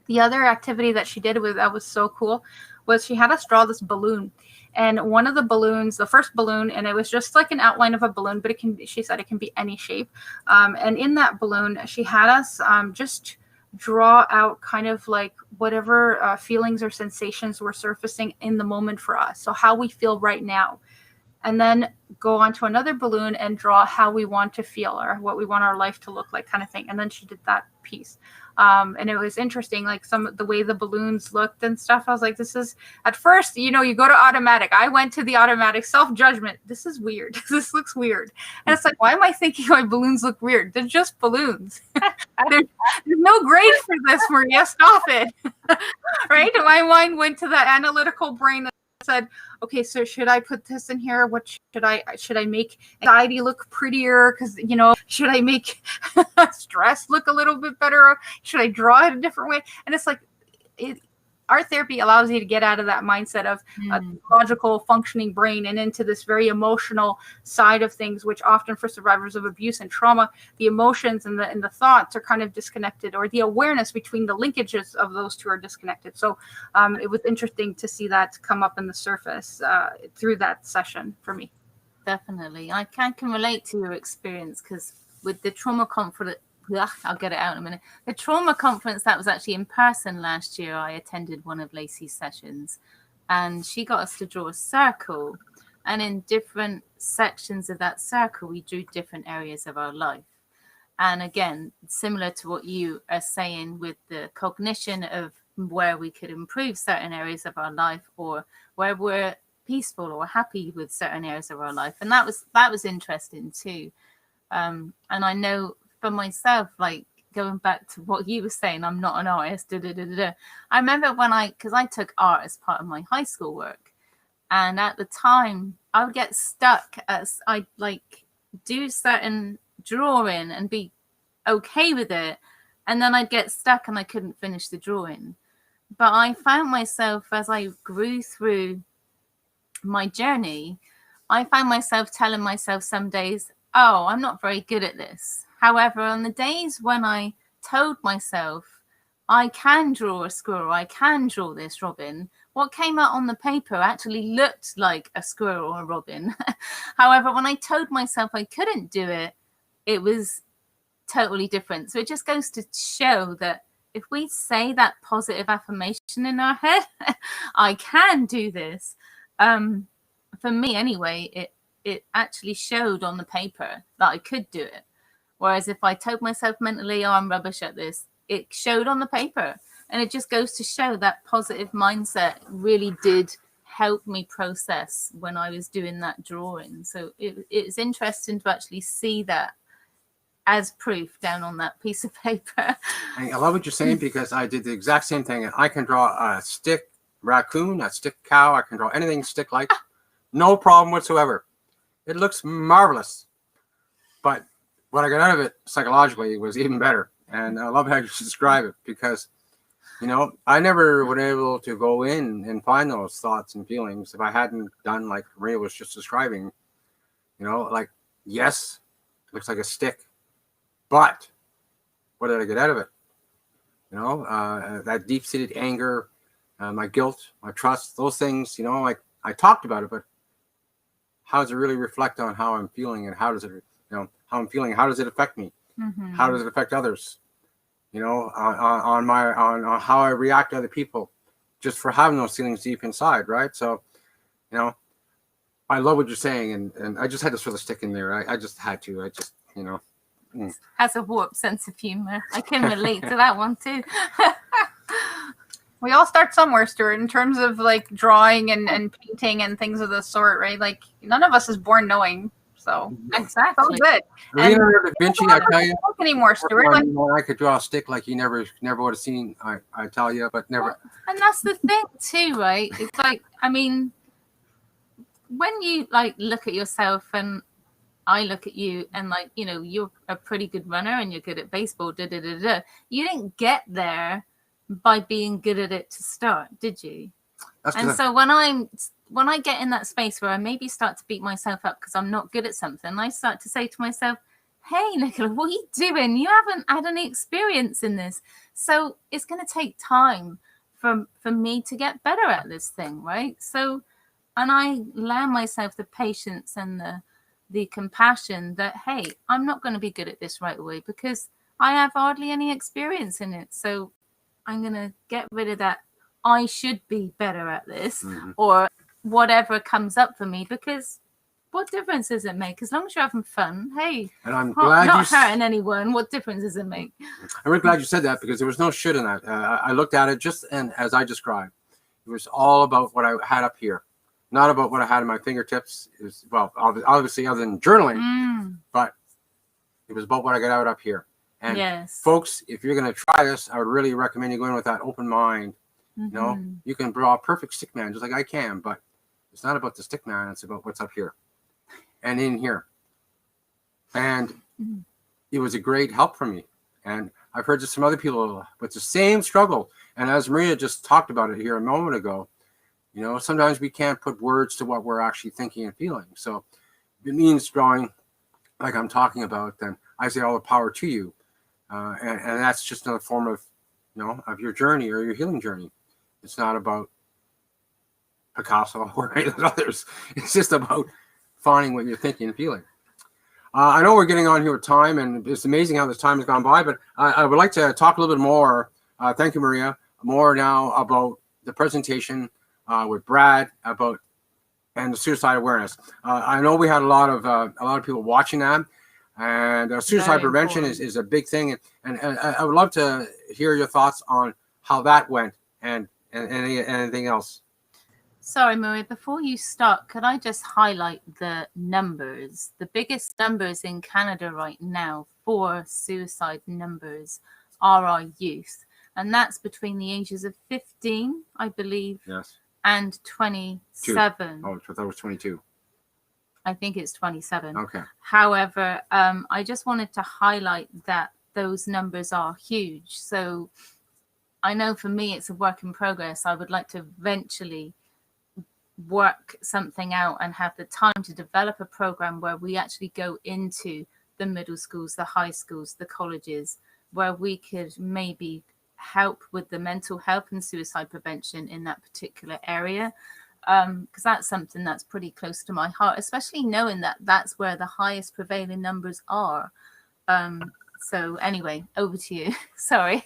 S2: The other activity that she did that was so cool was she had us draw this balloon. And one of the balloons, the first balloon, and it was just like an outline of a balloon, but she said it can be any shape. And in that balloon, she had us just draw out kind of like whatever feelings or sensations were surfacing in the moment for us. So how we feel right now. And then go on to another balloon and draw how we want to feel or what we want our life to look like, kind of thing. And then she did that piece. And it was interesting, like the way the balloons looked and stuff. I was like, this is, at first, you go to automatic. I went to the automatic self-judgment. This is weird. This looks weird. And it's like, why am I thinking my balloons look weird? They're just balloons. There's no grade for this, Maria. Stop it. Right? My mind went to the analytical brain that said, okay, so should I put this in here? What should I make anxiety look prettier? Because, should I make stress look a little bit better? Should I draw it a different way? And it's like, art therapy allows you to get out of that mindset of a logical functioning brain and into this very emotional side of things, which often for survivors of abuse and trauma, the emotions and the thoughts are kind of disconnected, or the awareness between the linkages of those two are disconnected. So it was interesting to see that come up in the surface through that session for me.
S3: Definitely. I can relate to your experience, because with the trauma conference, I'll get it out in a minute. The trauma conference that was actually in person last year, I attended one of Lacey's sessions, and she got us to draw a circle. And in different sections of that circle, we drew different areas of our life. And again, similar to what you are saying with the cognition of where we could improve certain areas of our life, or where we're peaceful or happy with certain areas of our life. And that was interesting too. And I know for myself, like going back to what you were saying, I'm not an artist. I remember because I took art as part of my high school work, and at the time I would get stuck as I do certain drawing and be okay with it, and then I'd get stuck and I couldn't finish the drawing. But I found myself, as I grew through my journey, I found myself telling myself some days, oh, I'm not very good at this. However, on the days when I told myself, I can draw a squirrel, I can draw this robin, what came out on the paper actually looked like a squirrel or a robin. However, when I told myself I couldn't do it, it was totally different. So it just goes to show that if we say that positive affirmation in our head, I can do this. For me anyway, it actually showed on the paper that I could do it. Whereas if I told myself mentally, oh, I'm rubbish at this, it showed on the paper. And it just goes to show that positive mindset really did help me process when I was doing that drawing. So it's interesting to actually see that as proof down on that piece of paper.
S1: I love what you're saying, because I did the exact same thing. And I can draw a stick raccoon, a stick cow. I can draw anything stick-like. No problem whatsoever. It looks marvelous. But what I got out of it psychologically was even better. And I love how you describe it, because You know, I never would have been able to go in and find those thoughts and feelings if I hadn't done like Maria was just describing. You know, like, yes, it looks like a stick, but what did I get out of it? You know, that deep-seated anger, my guilt, my trust, those things, you know, like I talked about it, but how does it really reflect on how I'm feeling, and how does it, you know, how I'm feeling, how does it affect me?
S3: Mhm.
S1: How does it affect others? You know, on how I react to other people, just for having those feelings deep inside, right? So, you know, I love what you're saying, and I just had to throw the stick in there. I just had to. I just, you know.
S3: Has a warped sense of humor. I can relate to that one too.
S2: We all start somewhere, Stuart, in terms of like drawing and painting and things of the sort, right? Like none of us is born knowing. So it's all
S3: Exactly.
S2: good.
S1: Leonardo da Vinci, I tell you,
S2: Don't anymore, Stuart. Like,
S1: I could draw a stick like you never would have seen. I tell you, but never.
S3: And that's the thing too, right? It's like, I mean, when you like look at yourself and I look at you and like, you know, you're a pretty good runner and you're good at baseball, you didn't get there by being good at it to start, did you?
S1: That's
S3: And so when I get in that space where I maybe start to beat myself up because I'm not good at something, I start to say to myself, hey, Nicola, what are you doing? You haven't had any experience in this. So it's going to take time for me to get better at this thing, right? So, and I allow myself the patience and the compassion that, hey, I'm not going to be good at this right away because I have hardly any experience in it. So I'm going to get rid of that. I should be better at this, or whatever comes up for me, because what difference does it make? As long as you're having fun, hey,
S1: and I'm glad
S3: not hurting anyone, what difference does it make?
S1: I'm really glad you said that, because there was no shit in that. I looked at it just and as I described. It was all about what I had up here, not about what I had in my fingertips. It was, well, obviously other than journaling, but it was about what I got out up here. And
S3: yes,
S1: folks, if you're going to try this, I would really recommend you go in with that open mind. You know, you can draw a perfect stick man just like I can, but it's not about the stick man. It's about what's up here and in here. And it was a great help for me. And I've heard just some other people with the same struggle. And as Maria just talked about it here a moment ago, you know, sometimes we can't put words to what we're actually thinking and feeling. So if it means drawing like I'm talking about, then I say all the power to you. And that's just another form of, you know, of your journey or your healing journey. It's not about Picasso or any of the others. It's just about finding what you're thinking and feeling. I know we're getting on here with time, and it's amazing how this time has gone by, but I would like to talk a little bit more. Thank you, Maria. More now about the presentation with Brad and the suicide awareness. I know we had a lot of people watching that, and suicide prevention is a big thing, and I would love to hear your thoughts on how that went and anything else.
S3: Sorry, Maria, before you start, could I just highlight the numbers? The biggest numbers in Canada right now for suicide numbers are our youth. And that's between the ages of 15, I believe,
S1: yes,
S3: and 27.
S1: Oh, I thought it was 22.
S3: I think it's 27.
S1: Okay.
S3: However, I just wanted to highlight that those numbers are huge. So I know for me, it's a work in progress. I would like to eventually work something out and have the time to develop a program where we actually go into the middle schools, the high schools, the colleges, where we could maybe help with the mental health and suicide prevention in that particular area. Because that's something that's pretty close to my heart, especially knowing that that's where the highest prevailing numbers are. So anyway, over to you. Sorry.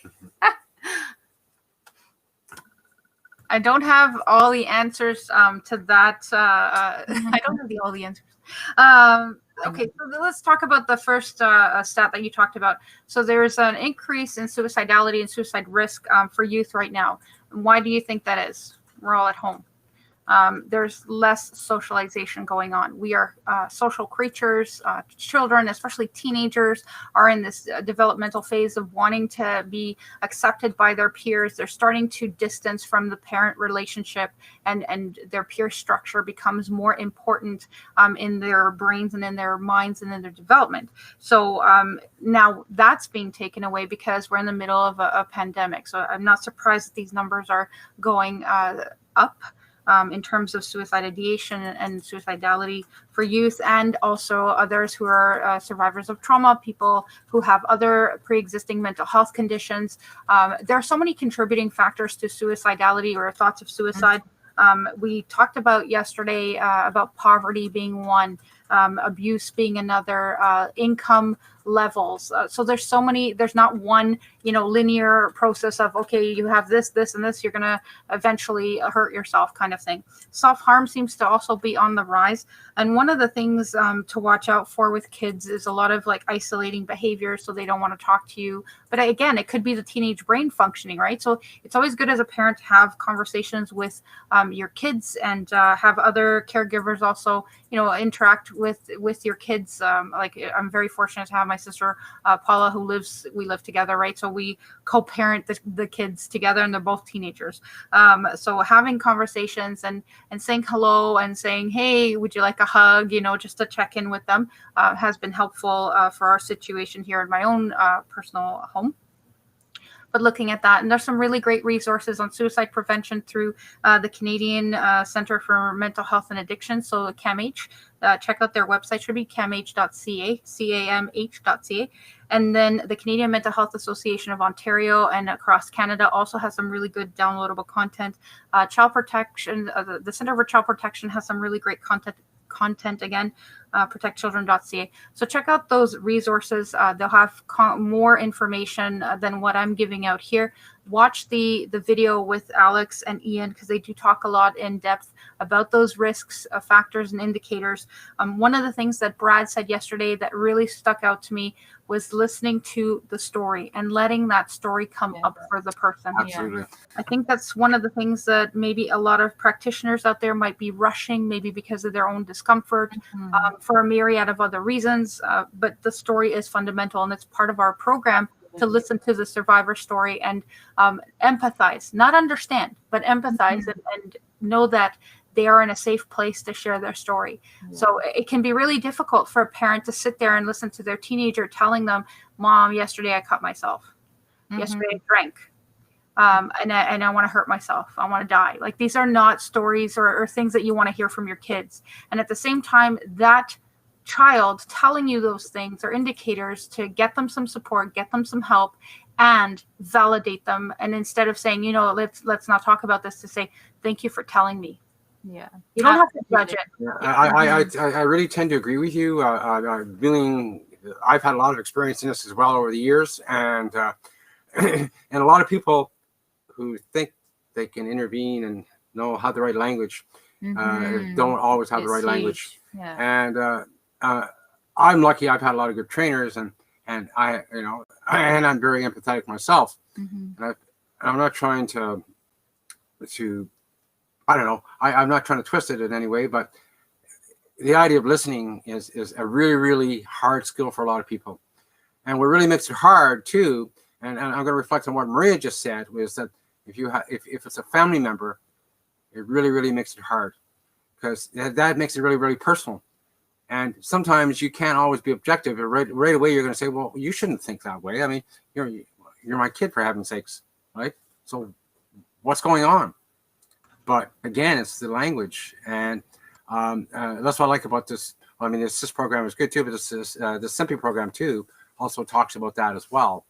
S2: I don't have all the answers to that. I don't have all the answers. Okay, so let's talk about the first stat that you talked about. So there's an increase in suicidality and suicide risk for youth right now. And why do you think that is? We're all at home. there's less socialization going on. We are social creatures. Children, especially teenagers, are in this developmental phase of wanting to be accepted by their peers. They're starting to distance from the parent relationship, and their peer structure becomes more important in their brains and in their minds and in their development. So now that's being taken away because we're in the middle of a pandemic. So I'm not surprised that these numbers are going up. In terms of suicide ideation and suicidality for youth, and also others who are survivors of trauma, people who have other pre-existing mental health conditions. There are so many contributing factors to suicidality or thoughts of suicide. We talked about yesterday about poverty being one, abuse being another, income levels. So there's so many, there's not one, linear process of, okay, you have this, this, and this, you're going to eventually hurt yourself kind of thing. Self-harm seems to also be on the rise. And one of the things to watch out for with kids is a lot of like isolating behavior. So they don't want to talk to you. But again, it could be the teenage brain functioning, right? So it's always good as a parent to have conversations with your kids and have other caregivers also, interact with your kids. Like I'm very fortunate to have my sister Paula, we live together, right? So we co-parent the kids together, and they're both teenagers. So having conversations and saying hello and saying, hey, would you like a hug? Just to check in with them has been helpful for our situation here in my own personal home. But looking at that, and there's some really great resources on suicide prevention through the Canadian Centre for Mental Health and Addiction, so CAMH. Check out their website, should be camh.ca, camh.ca. And then the Canadian Mental Health Association of Ontario and across Canada also has some really good downloadable content. Child Protection, the Centre for Child Protection has some really great content again, protectchildren.ca. So check out those resources. They'll have more information than what I'm giving out here. Watch the video with Alex and Ian, because they do talk a lot in depth about those risks, factors, and indicators. One of the things that Brad said yesterday that really stuck out to me was listening to the story and letting that story come up for the person.
S1: Absolutely.
S2: I think that's one of the things that maybe a lot of practitioners out there might be rushing, maybe because of their own discomfort, for a myriad of other reasons. But the story is fundamental, and it's part of our program to listen to the survivor story and empathize, not understand, but empathize and know that they are in a safe place to share their story. So it can be really difficult for a parent to sit there and listen to their teenager telling them, Mom, yesterday I cut myself. Yesterday I drank. And I want to hurt myself. I want to die. Like, these are not stories or things that you want to hear from your kids. And at the same time, that child telling you those things are indicators to get them some support, get them some help, and validate them. And instead of saying, let's not talk about this, to say, thank you for telling me.
S3: Yeah.
S2: You don't have to judge it.
S1: Yeah, I really tend to agree with you. I've had a lot of experience in this as well over the years, and and a lot of people who think they can intervene and have the right language don't always have the right language.
S3: Yeah.
S1: And I'm lucky. I've had a lot of good trainers, and I and I'm very empathetic myself. And I'm not trying to I don't know. I'm not trying to twist it in any way, but the idea of listening is a really, really hard skill for a lot of people. And what really makes it hard too, and I'm going to reflect on what Maria just said, was that if it's a family member, it really, really makes it hard, because that makes it really, really personal. And sometimes you can't always be objective. Right away, you're going to say, well, you shouldn't think that way. I mean, you're my kid, for heaven's sakes, right? So what's going on? But again, it's the language, and that's what I like about this. I mean, this program is good too, but this Simply program too also talks about that as well.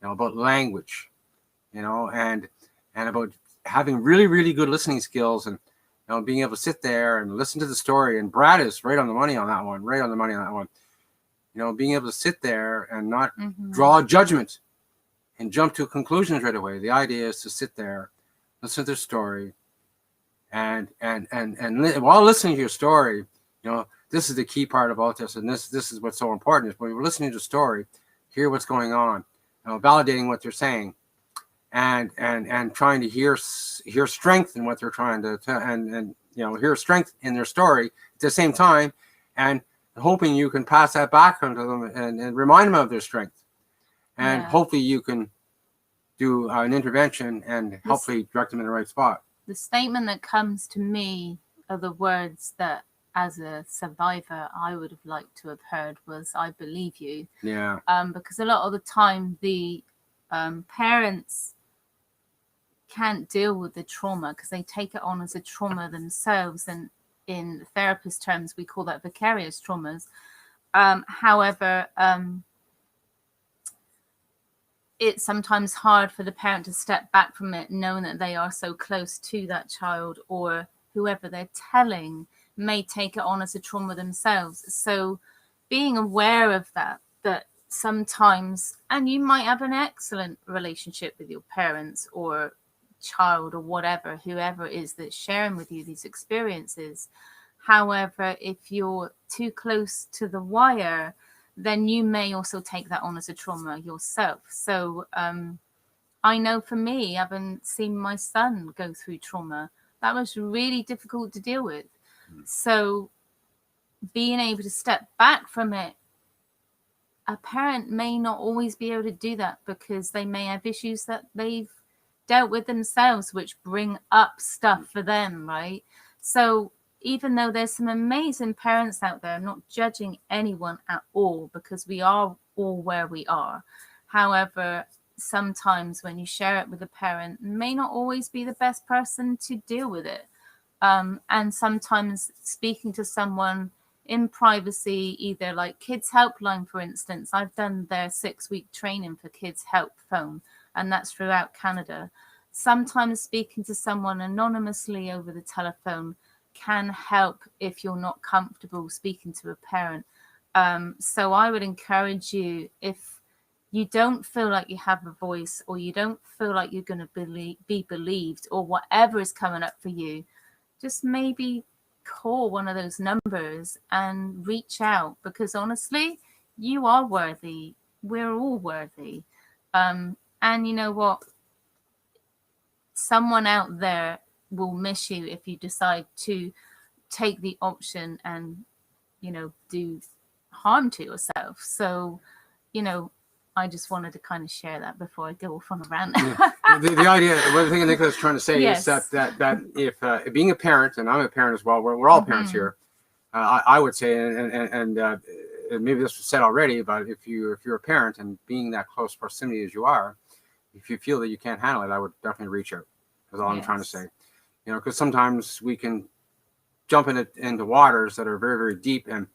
S1: About language, and about having really, really good listening skills, and being able to sit there and listen to the story. And Brad is right on the money on that one. Right on the money on that one. Being able to sit there and not draw judgment and jump to conclusions right away. The idea is to sit there, listen to the story. And while listening to your story, this is the key part about this, and this is what's so important, is when you're listening to the story, hear what's going on, validating what they're saying, and trying to hear strength in what they're trying to and hear strength in their story at the same time, and hoping you can pass that back onto them and remind them of their strength. And hopefully you can do an intervention and hopefully direct them in the right spot.
S3: The statement that comes to me are the words that, as a survivor, I would have liked to have heard was, "I believe you."
S1: Yeah.
S3: Because a lot of the time the parents can't deal with the trauma because they take it on as a trauma themselves, and in therapist terms we call that vicarious traumas. However, it's sometimes hard for the parent to step back from it, knowing that they are so close to that child, or whoever they're telling may take it on as a trauma themselves. So being aware of that sometimes, and you might have an excellent relationship with your parents or child or whatever, whoever it is that's sharing with you these experiences. However, if you're too close to the wire, then you may also take that on as a trauma yourself. So I know for me, having seen my son go through trauma, that was really difficult to deal with. So being able to step back from it, a parent may not always be able to do that because they may have issues that they've dealt with themselves, which bring up stuff for them, right? So even though there's some amazing parents out there, I'm not judging anyone at all because we are all where we are. However, sometimes when you share it with a parent, may not always be the best person to deal with it. And sometimes speaking to someone in privacy, either like Kids Helpline, for instance, I've done their 6-week training for Kids Help Phone, and that's throughout Canada. Sometimes speaking to someone anonymously over the telephone can help if you're not comfortable speaking to a parent. So I would encourage you, if you don't feel like you have a voice, or you don't feel like you're going to be believed, or whatever is coming up for you, just maybe call one of those numbers and reach out, because honestly, you are worthy. We're all worthy. And you know what? Someone out there will miss you if you decide to take the option and, do harm to yourself. So, I just wanted to kind of share that before I go off on a rant.
S1: The idea, one thing Nicola's trying to say
S3: Yes.
S1: is that if being a parent, and I'm a parent as well, we're all parents here. I would say, and maybe this was said already, but if you're a parent and being that close proximity as you are, if you feel that you can't handle it, I would definitely reach out. That's all I'm trying to say. Because sometimes we can jump into waters that are very, very deep, and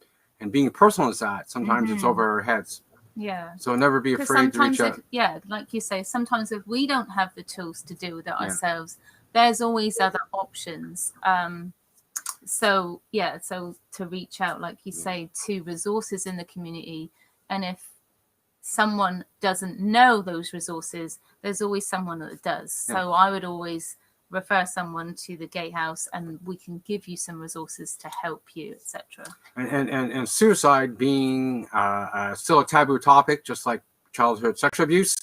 S1: being personal as that, sometimes it's over our heads.
S3: Yeah.
S1: So never be afraid to reach out.
S3: Like you say, sometimes if we don't have the tools to deal with it ourselves, there's always other options. So to reach out, like you say, to resources in the community. And if someone doesn't know those resources, there's always someone that does.
S1: Yeah.
S3: So I would always refer someone to the Gatehouse, and we can give you some resources to help you, etc.
S1: And suicide being still a taboo topic, just like childhood sexual abuse,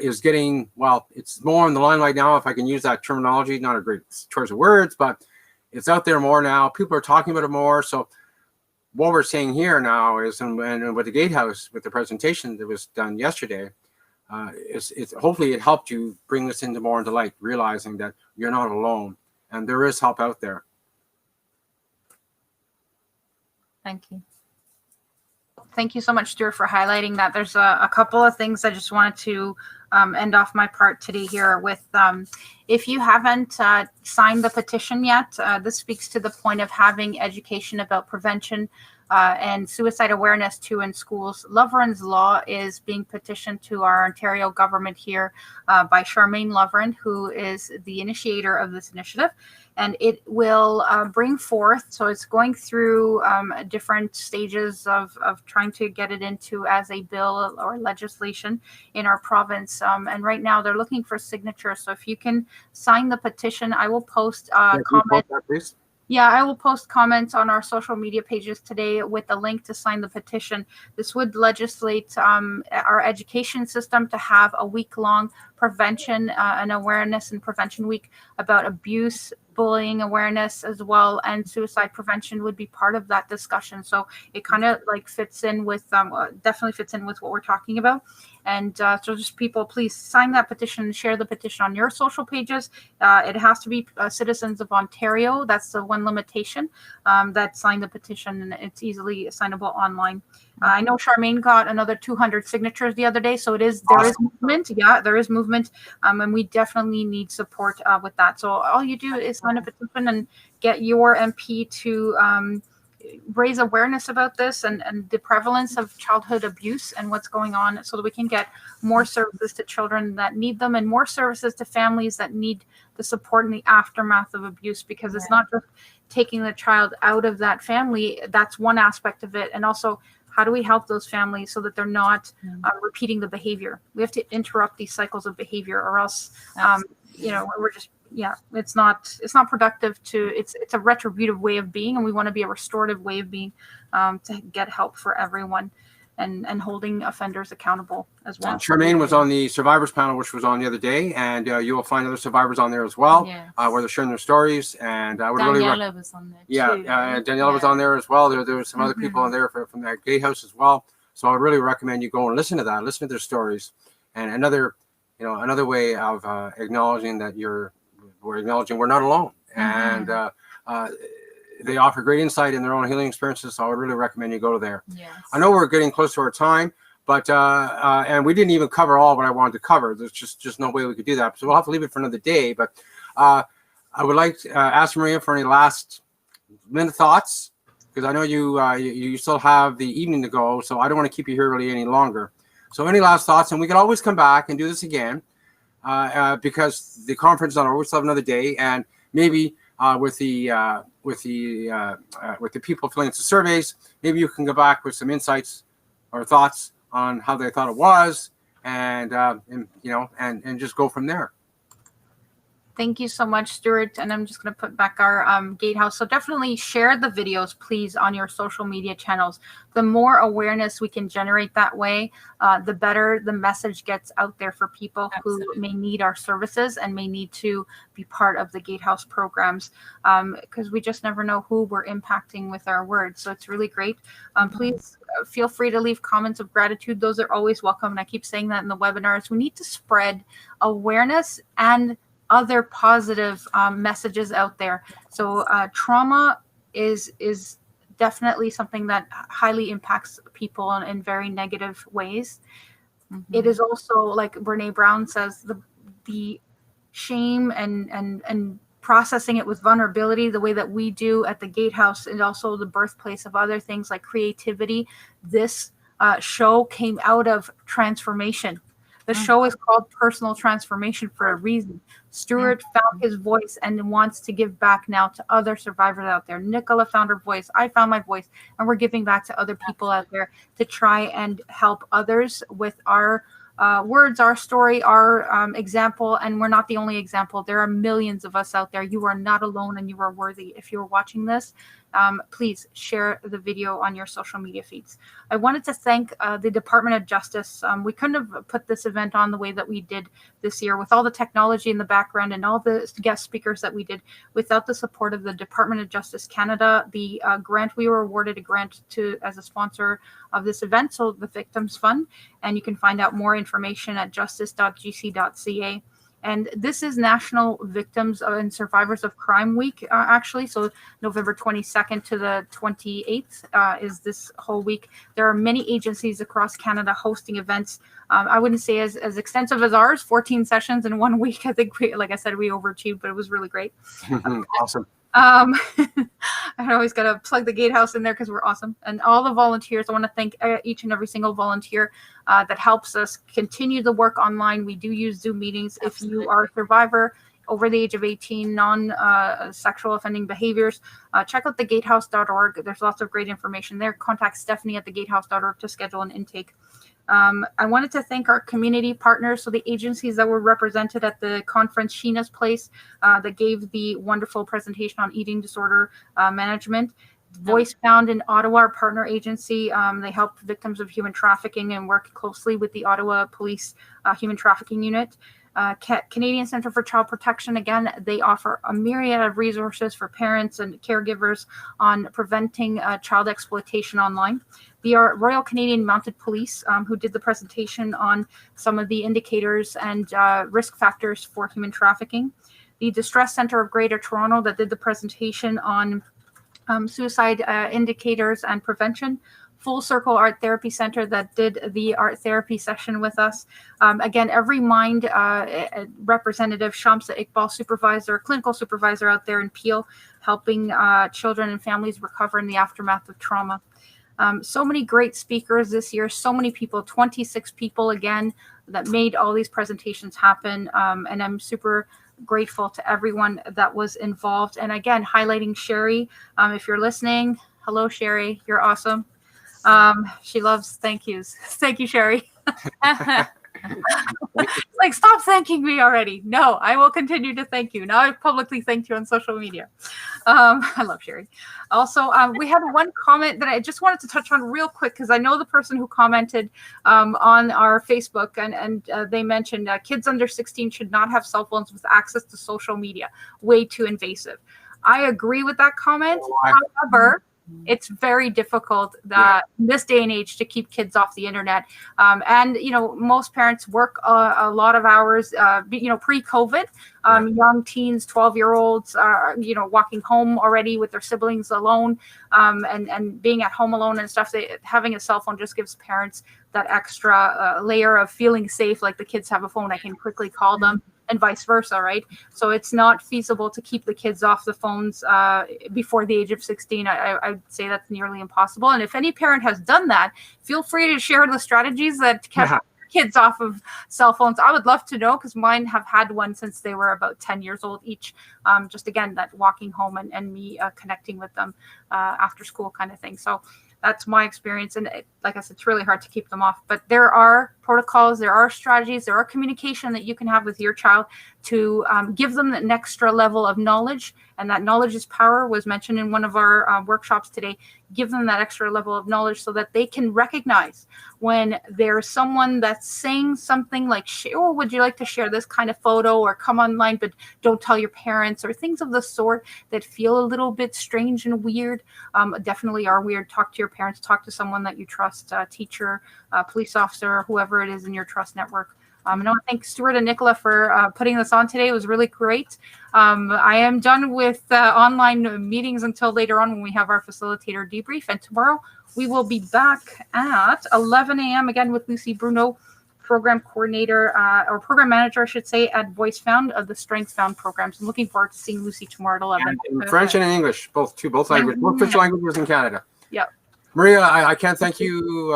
S1: is getting, it's more in the limelight now, if I can use that terminology. Not a great choice of words, but it's out there more now. People are talking about it more. So what we're saying here now is, and with the Gatehouse, with the presentation that was done yesterday, it's hopefully it helped you bring this more into light, realizing that you're not alone and there is help out there.
S3: Thank you.
S2: Thank you so much, Stuart, for highlighting that. There's a couple of things I just wanted to end off my part today here with. If you haven't signed the petition yet, this speaks to the point of having education about prevention and suicide awareness too in schools. Lovren's Law is being petitioned to our Ontario government here by Charmaine Lovren, who is the initiator of this initiative. And it will bring forth, so it's going through different stages of trying to get it into as a bill or legislation in our province. And right now they're looking for signatures. So if you can sign the petition, I will post comments. Yeah, I will post comments on our social media pages today with the link to sign the petition. This would legislate our education system to have a week-long prevention and awareness and prevention week about abuse, bullying awareness as well, and suicide prevention would be part of that discussion. So it kind of like fits in with definitely fits in with what we're talking about. And so just people, please sign that petition, share the petition on your social pages. It has to be citizens of Ontario. That's the one limitation that sign the petition, and it's easily signable online. I know Charmaine got another 200 signatures the other day, so there is movement. Yeah, there is movement, and we definitely need support with that. So all you do is sign a petition and get your MP to raise awareness about this and the prevalence of childhood abuse and what's going on, so that we can get more services to children that need them and more services to families that need the support in the aftermath of abuse, because it's not just taking the child out of that family. That's one aspect of it. And also, how do we help those families so that they're not repeating the behavior? We have to interrupt these cycles of behavior, or else, we're just, it's not productive it's a retributive way of being, and we want to be a restorative way of being, to get help for everyone and holding offenders accountable as well.
S1: Charmaine was on the survivors panel, which was on the other day, and you will find other survivors on there as well, where they're sharing their stories. And I would
S3: Daniela was on there too.
S1: Daniela was on there as well. There was some other people on there from that gatehouse as well. So I would really recommend you go and listen to that, listen to their stories. And another way of acknowledging that we're acknowledging we're not alone. And they offer great insight in their own healing experiences. So I would really recommend you go to there. Yes. I know we're getting close to our time, but and we didn't even cover all what I wanted to cover. There's just no way we could do that. So we'll have to leave it for another day. But I would like to ask Maria for any last minute thoughts, because I know you still have the evening to go. So I don't want to keep you here really any longer. So any last thoughts? And we can always come back and do this again, because the conference is on. We still have another day, and maybe with the people filling out the surveys, maybe you can go back with some insights or thoughts on how they thought it was, and just go from there.
S2: Thank you so much, Stuart. And I'm just going to put back our gatehouse. So definitely share the videos, please, on your social media channels. The more awareness we can generate that way, the better the message gets out there for people who may need our services and may need to be part of the gatehouse programs, because we just never know who we're impacting with our words. So it's really great. Please feel free to leave comments of gratitude. Those are always welcome. And I keep saying that in the webinars. We need to spread awareness and other positive messages out there. So trauma is definitely something that highly impacts people in very negative ways. It is also, like Brene Brown says, the shame and processing it with vulnerability, the way that we do at the Gatehouse, and also the birthplace of other things like creativity. This show came out of transformation. The show is called Personal Transformation for a reason. Stuart found his voice and wants to give back now to other survivors out there. Nicola found her voice. I found my voice. And we're giving back to other people out there to try and help others with our words, our story, our example. And we're not the only example. There are millions of us out there. You are not alone, and you are worthy. If you're watching this, please share the video on your social media feeds. I wanted to thank the Department of Justice. We couldn't have put this event on the way that we did this year, with all the technology in the background and all the guest speakers that we did, without the support of the Department of Justice Canada. The grant, we were awarded a grant as a sponsor of this event, so the Victims Fund, and you can find out more information at justice.gc.ca. And this is National Victims and Survivors of Crime Week, actually. So November 22nd to the 28th is this whole week. There are many agencies across Canada hosting events. I wouldn't say as extensive as ours, 14 sessions in 1 week. I think, like I said, we overachieved, but it was really great.
S1: Awesome.
S2: I always got to plug the Gatehouse in there because we're awesome. And all the volunteers, I want to thank each and every single volunteer that helps us continue the work online. We do use Zoom meetings. If you are a survivor over the age of 18, non-sexual offending behaviors, check out thegatehouse.org. There's lots of great information there. Contact Stephanie at thegatehouse.org to schedule an intake. I wanted to thank our community partners, so the agencies that were represented at the conference, Sheena's Place, that gave the wonderful presentation on eating disorder management. Voice Found in Ottawa, our partner agency. They help victims of human trafficking and work closely with the Ottawa Police Human Trafficking Unit. Canadian Center for Child Protection, again, they offer a myriad of resources for parents and caregivers on preventing child exploitation online. The Royal Canadian Mounted Police, who did the presentation on some of the indicators and risk factors for human trafficking. The Distress Center of Greater Toronto that did the presentation on suicide indicators and prevention. Full Circle Art Therapy Center that did the art therapy session with us. Again, Every Mind representative, Shamsa Iqbal supervisor, clinical supervisor out there in Peel, helping children and families recover in the aftermath of trauma. So many great speakers this year, so many people, 26 people again, that made all these presentations happen. And I'm super grateful to everyone that was involved. And again, highlighting Sherry. If you're listening, hello, Sherry, you're awesome. She loves thank yous. Thank you, Sherry. Like, stop thanking me already. No, I will continue to thank you. Now I've publicly thanked you on social media. I love Sherry. Also, we had one comment that I just wanted to touch on real quick, because I know the person who commented on our Facebook, and they mentioned kids under 16 should not have cell phones with access to social media. Way too invasive. I agree with that comment. However, it's very difficult in this day and age to keep kids off the internet. And, most parents work a lot of hours, pre-COVID. Young teens, 12-year-olds are, walking home already with their siblings alone, and being at home alone and stuff. Having a cell phone just gives parents that extra layer of feeling safe, like the kids have a phone, I can quickly call them, and vice versa, right? So it's not feasible to keep the kids off the phones before the age of 16. I'd say that's nearly impossible. And if any parent has done that, feel free to share the strategies that kept kids off of cell phones. I would love to know, because mine have had one since they were about 10 years old each. Just again, that walking home and me connecting with them after school kind of thing. So that's my experience. And like I said, it's really hard to keep them off. But there are protocols, there are strategies, there are communication that you can have with your child to give them an extra level of knowledge. And that knowledge is power was mentioned in one of our workshops today. Give them that extra level of knowledge so that they can recognize when there's someone that's saying something like, oh, would you like to share this kind of photo, or come online, but don't tell your parents, or things of the sort that feel a little bit strange and weird. Definitely are weird. Talk to your parents, talk to someone that you trust, a teacher, a police officer, whoever it is in your trust network. And I want to thank Stuart and Nicola for putting this on today. It was really great. I am done with online meetings until later on when we have our facilitator debrief. And tomorrow we will be back at 11 a.m. again with Lucy Bruno, program coordinator or program manager, I should say, at Voice Found of the Strength Found programs. I'm looking forward to seeing Lucy tomorrow at 11.
S1: And in French and in English, both languages, both official languages in Canada.
S2: Yep.
S1: Maria, I can't thank you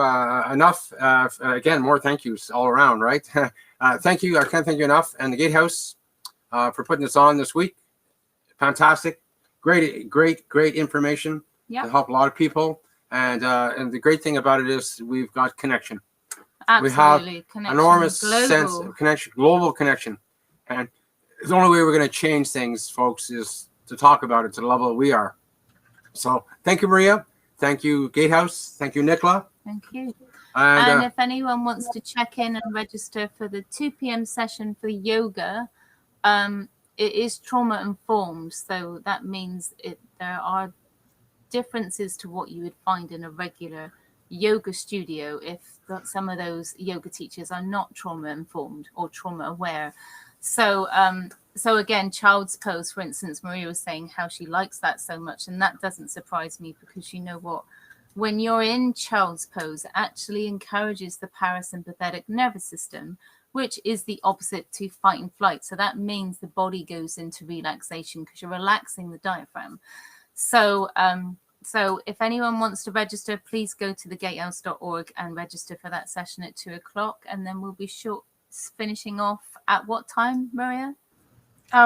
S1: enough. Again, more thank yous all around, right? Thank you. I can't thank you enough. And the Gatehouse for putting this on this week. Fantastic. Great information to help a lot of people. And the great thing about it is we've got connection.
S3: Absolutely.
S1: We have enormous sense of connection, global connection. And the only way we're going to change things, folks, is to talk about it to the level that we are. So thank you, Maria. Thank you, Gatehouse. Thank you, Nicola.
S3: Thank you.
S1: And
S3: if anyone wants to check in and register for the 2 p.m. session for yoga, it is trauma informed. So that means there are differences to what you would find in a regular yoga studio if some of those yoga teachers are not trauma informed or trauma aware. So again, child's pose, for instance, Maria was saying how she likes that so much, and that doesn't surprise me, because you know what? When you're in child's pose, it actually encourages the parasympathetic nervous system, which is the opposite to fight and flight. So that means the body goes into relaxation because you're relaxing the diaphragm. So if anyone wants to register, please go to thegatehouse.org and register for that session at 2:00, and then we'll be finishing off at what time, Maria?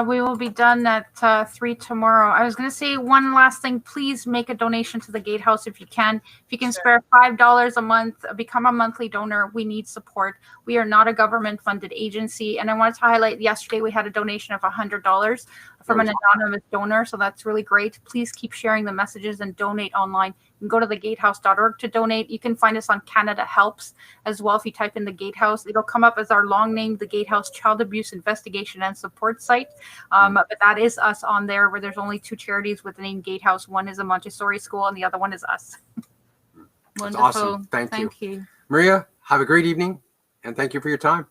S2: We will be done at 3 tomorrow. I was going to say one last thing. Please make a donation to the Gatehouse if you can. If you can spare $5 a month, become a monthly donor. We need support. We are not a government-funded agency. And I wanted to highlight, yesterday we had a donation of $100 from an anonymous donor. So that's really great. Please keep sharing the messages and donate online. You can go to thegatehouse.org to donate. You can find us on Canada Helps as well. If you type in the Gatehouse, it'll come up as our long name, the Gatehouse Child Abuse Investigation and Support Site. But that is us on there, where there's only 2 charities with the name Gatehouse. One is a Montessori school and the other one is us.
S3: Wonderful.
S1: Awesome. Thank you.
S3: you.
S1: Maria, have a great evening, and thank you for your time.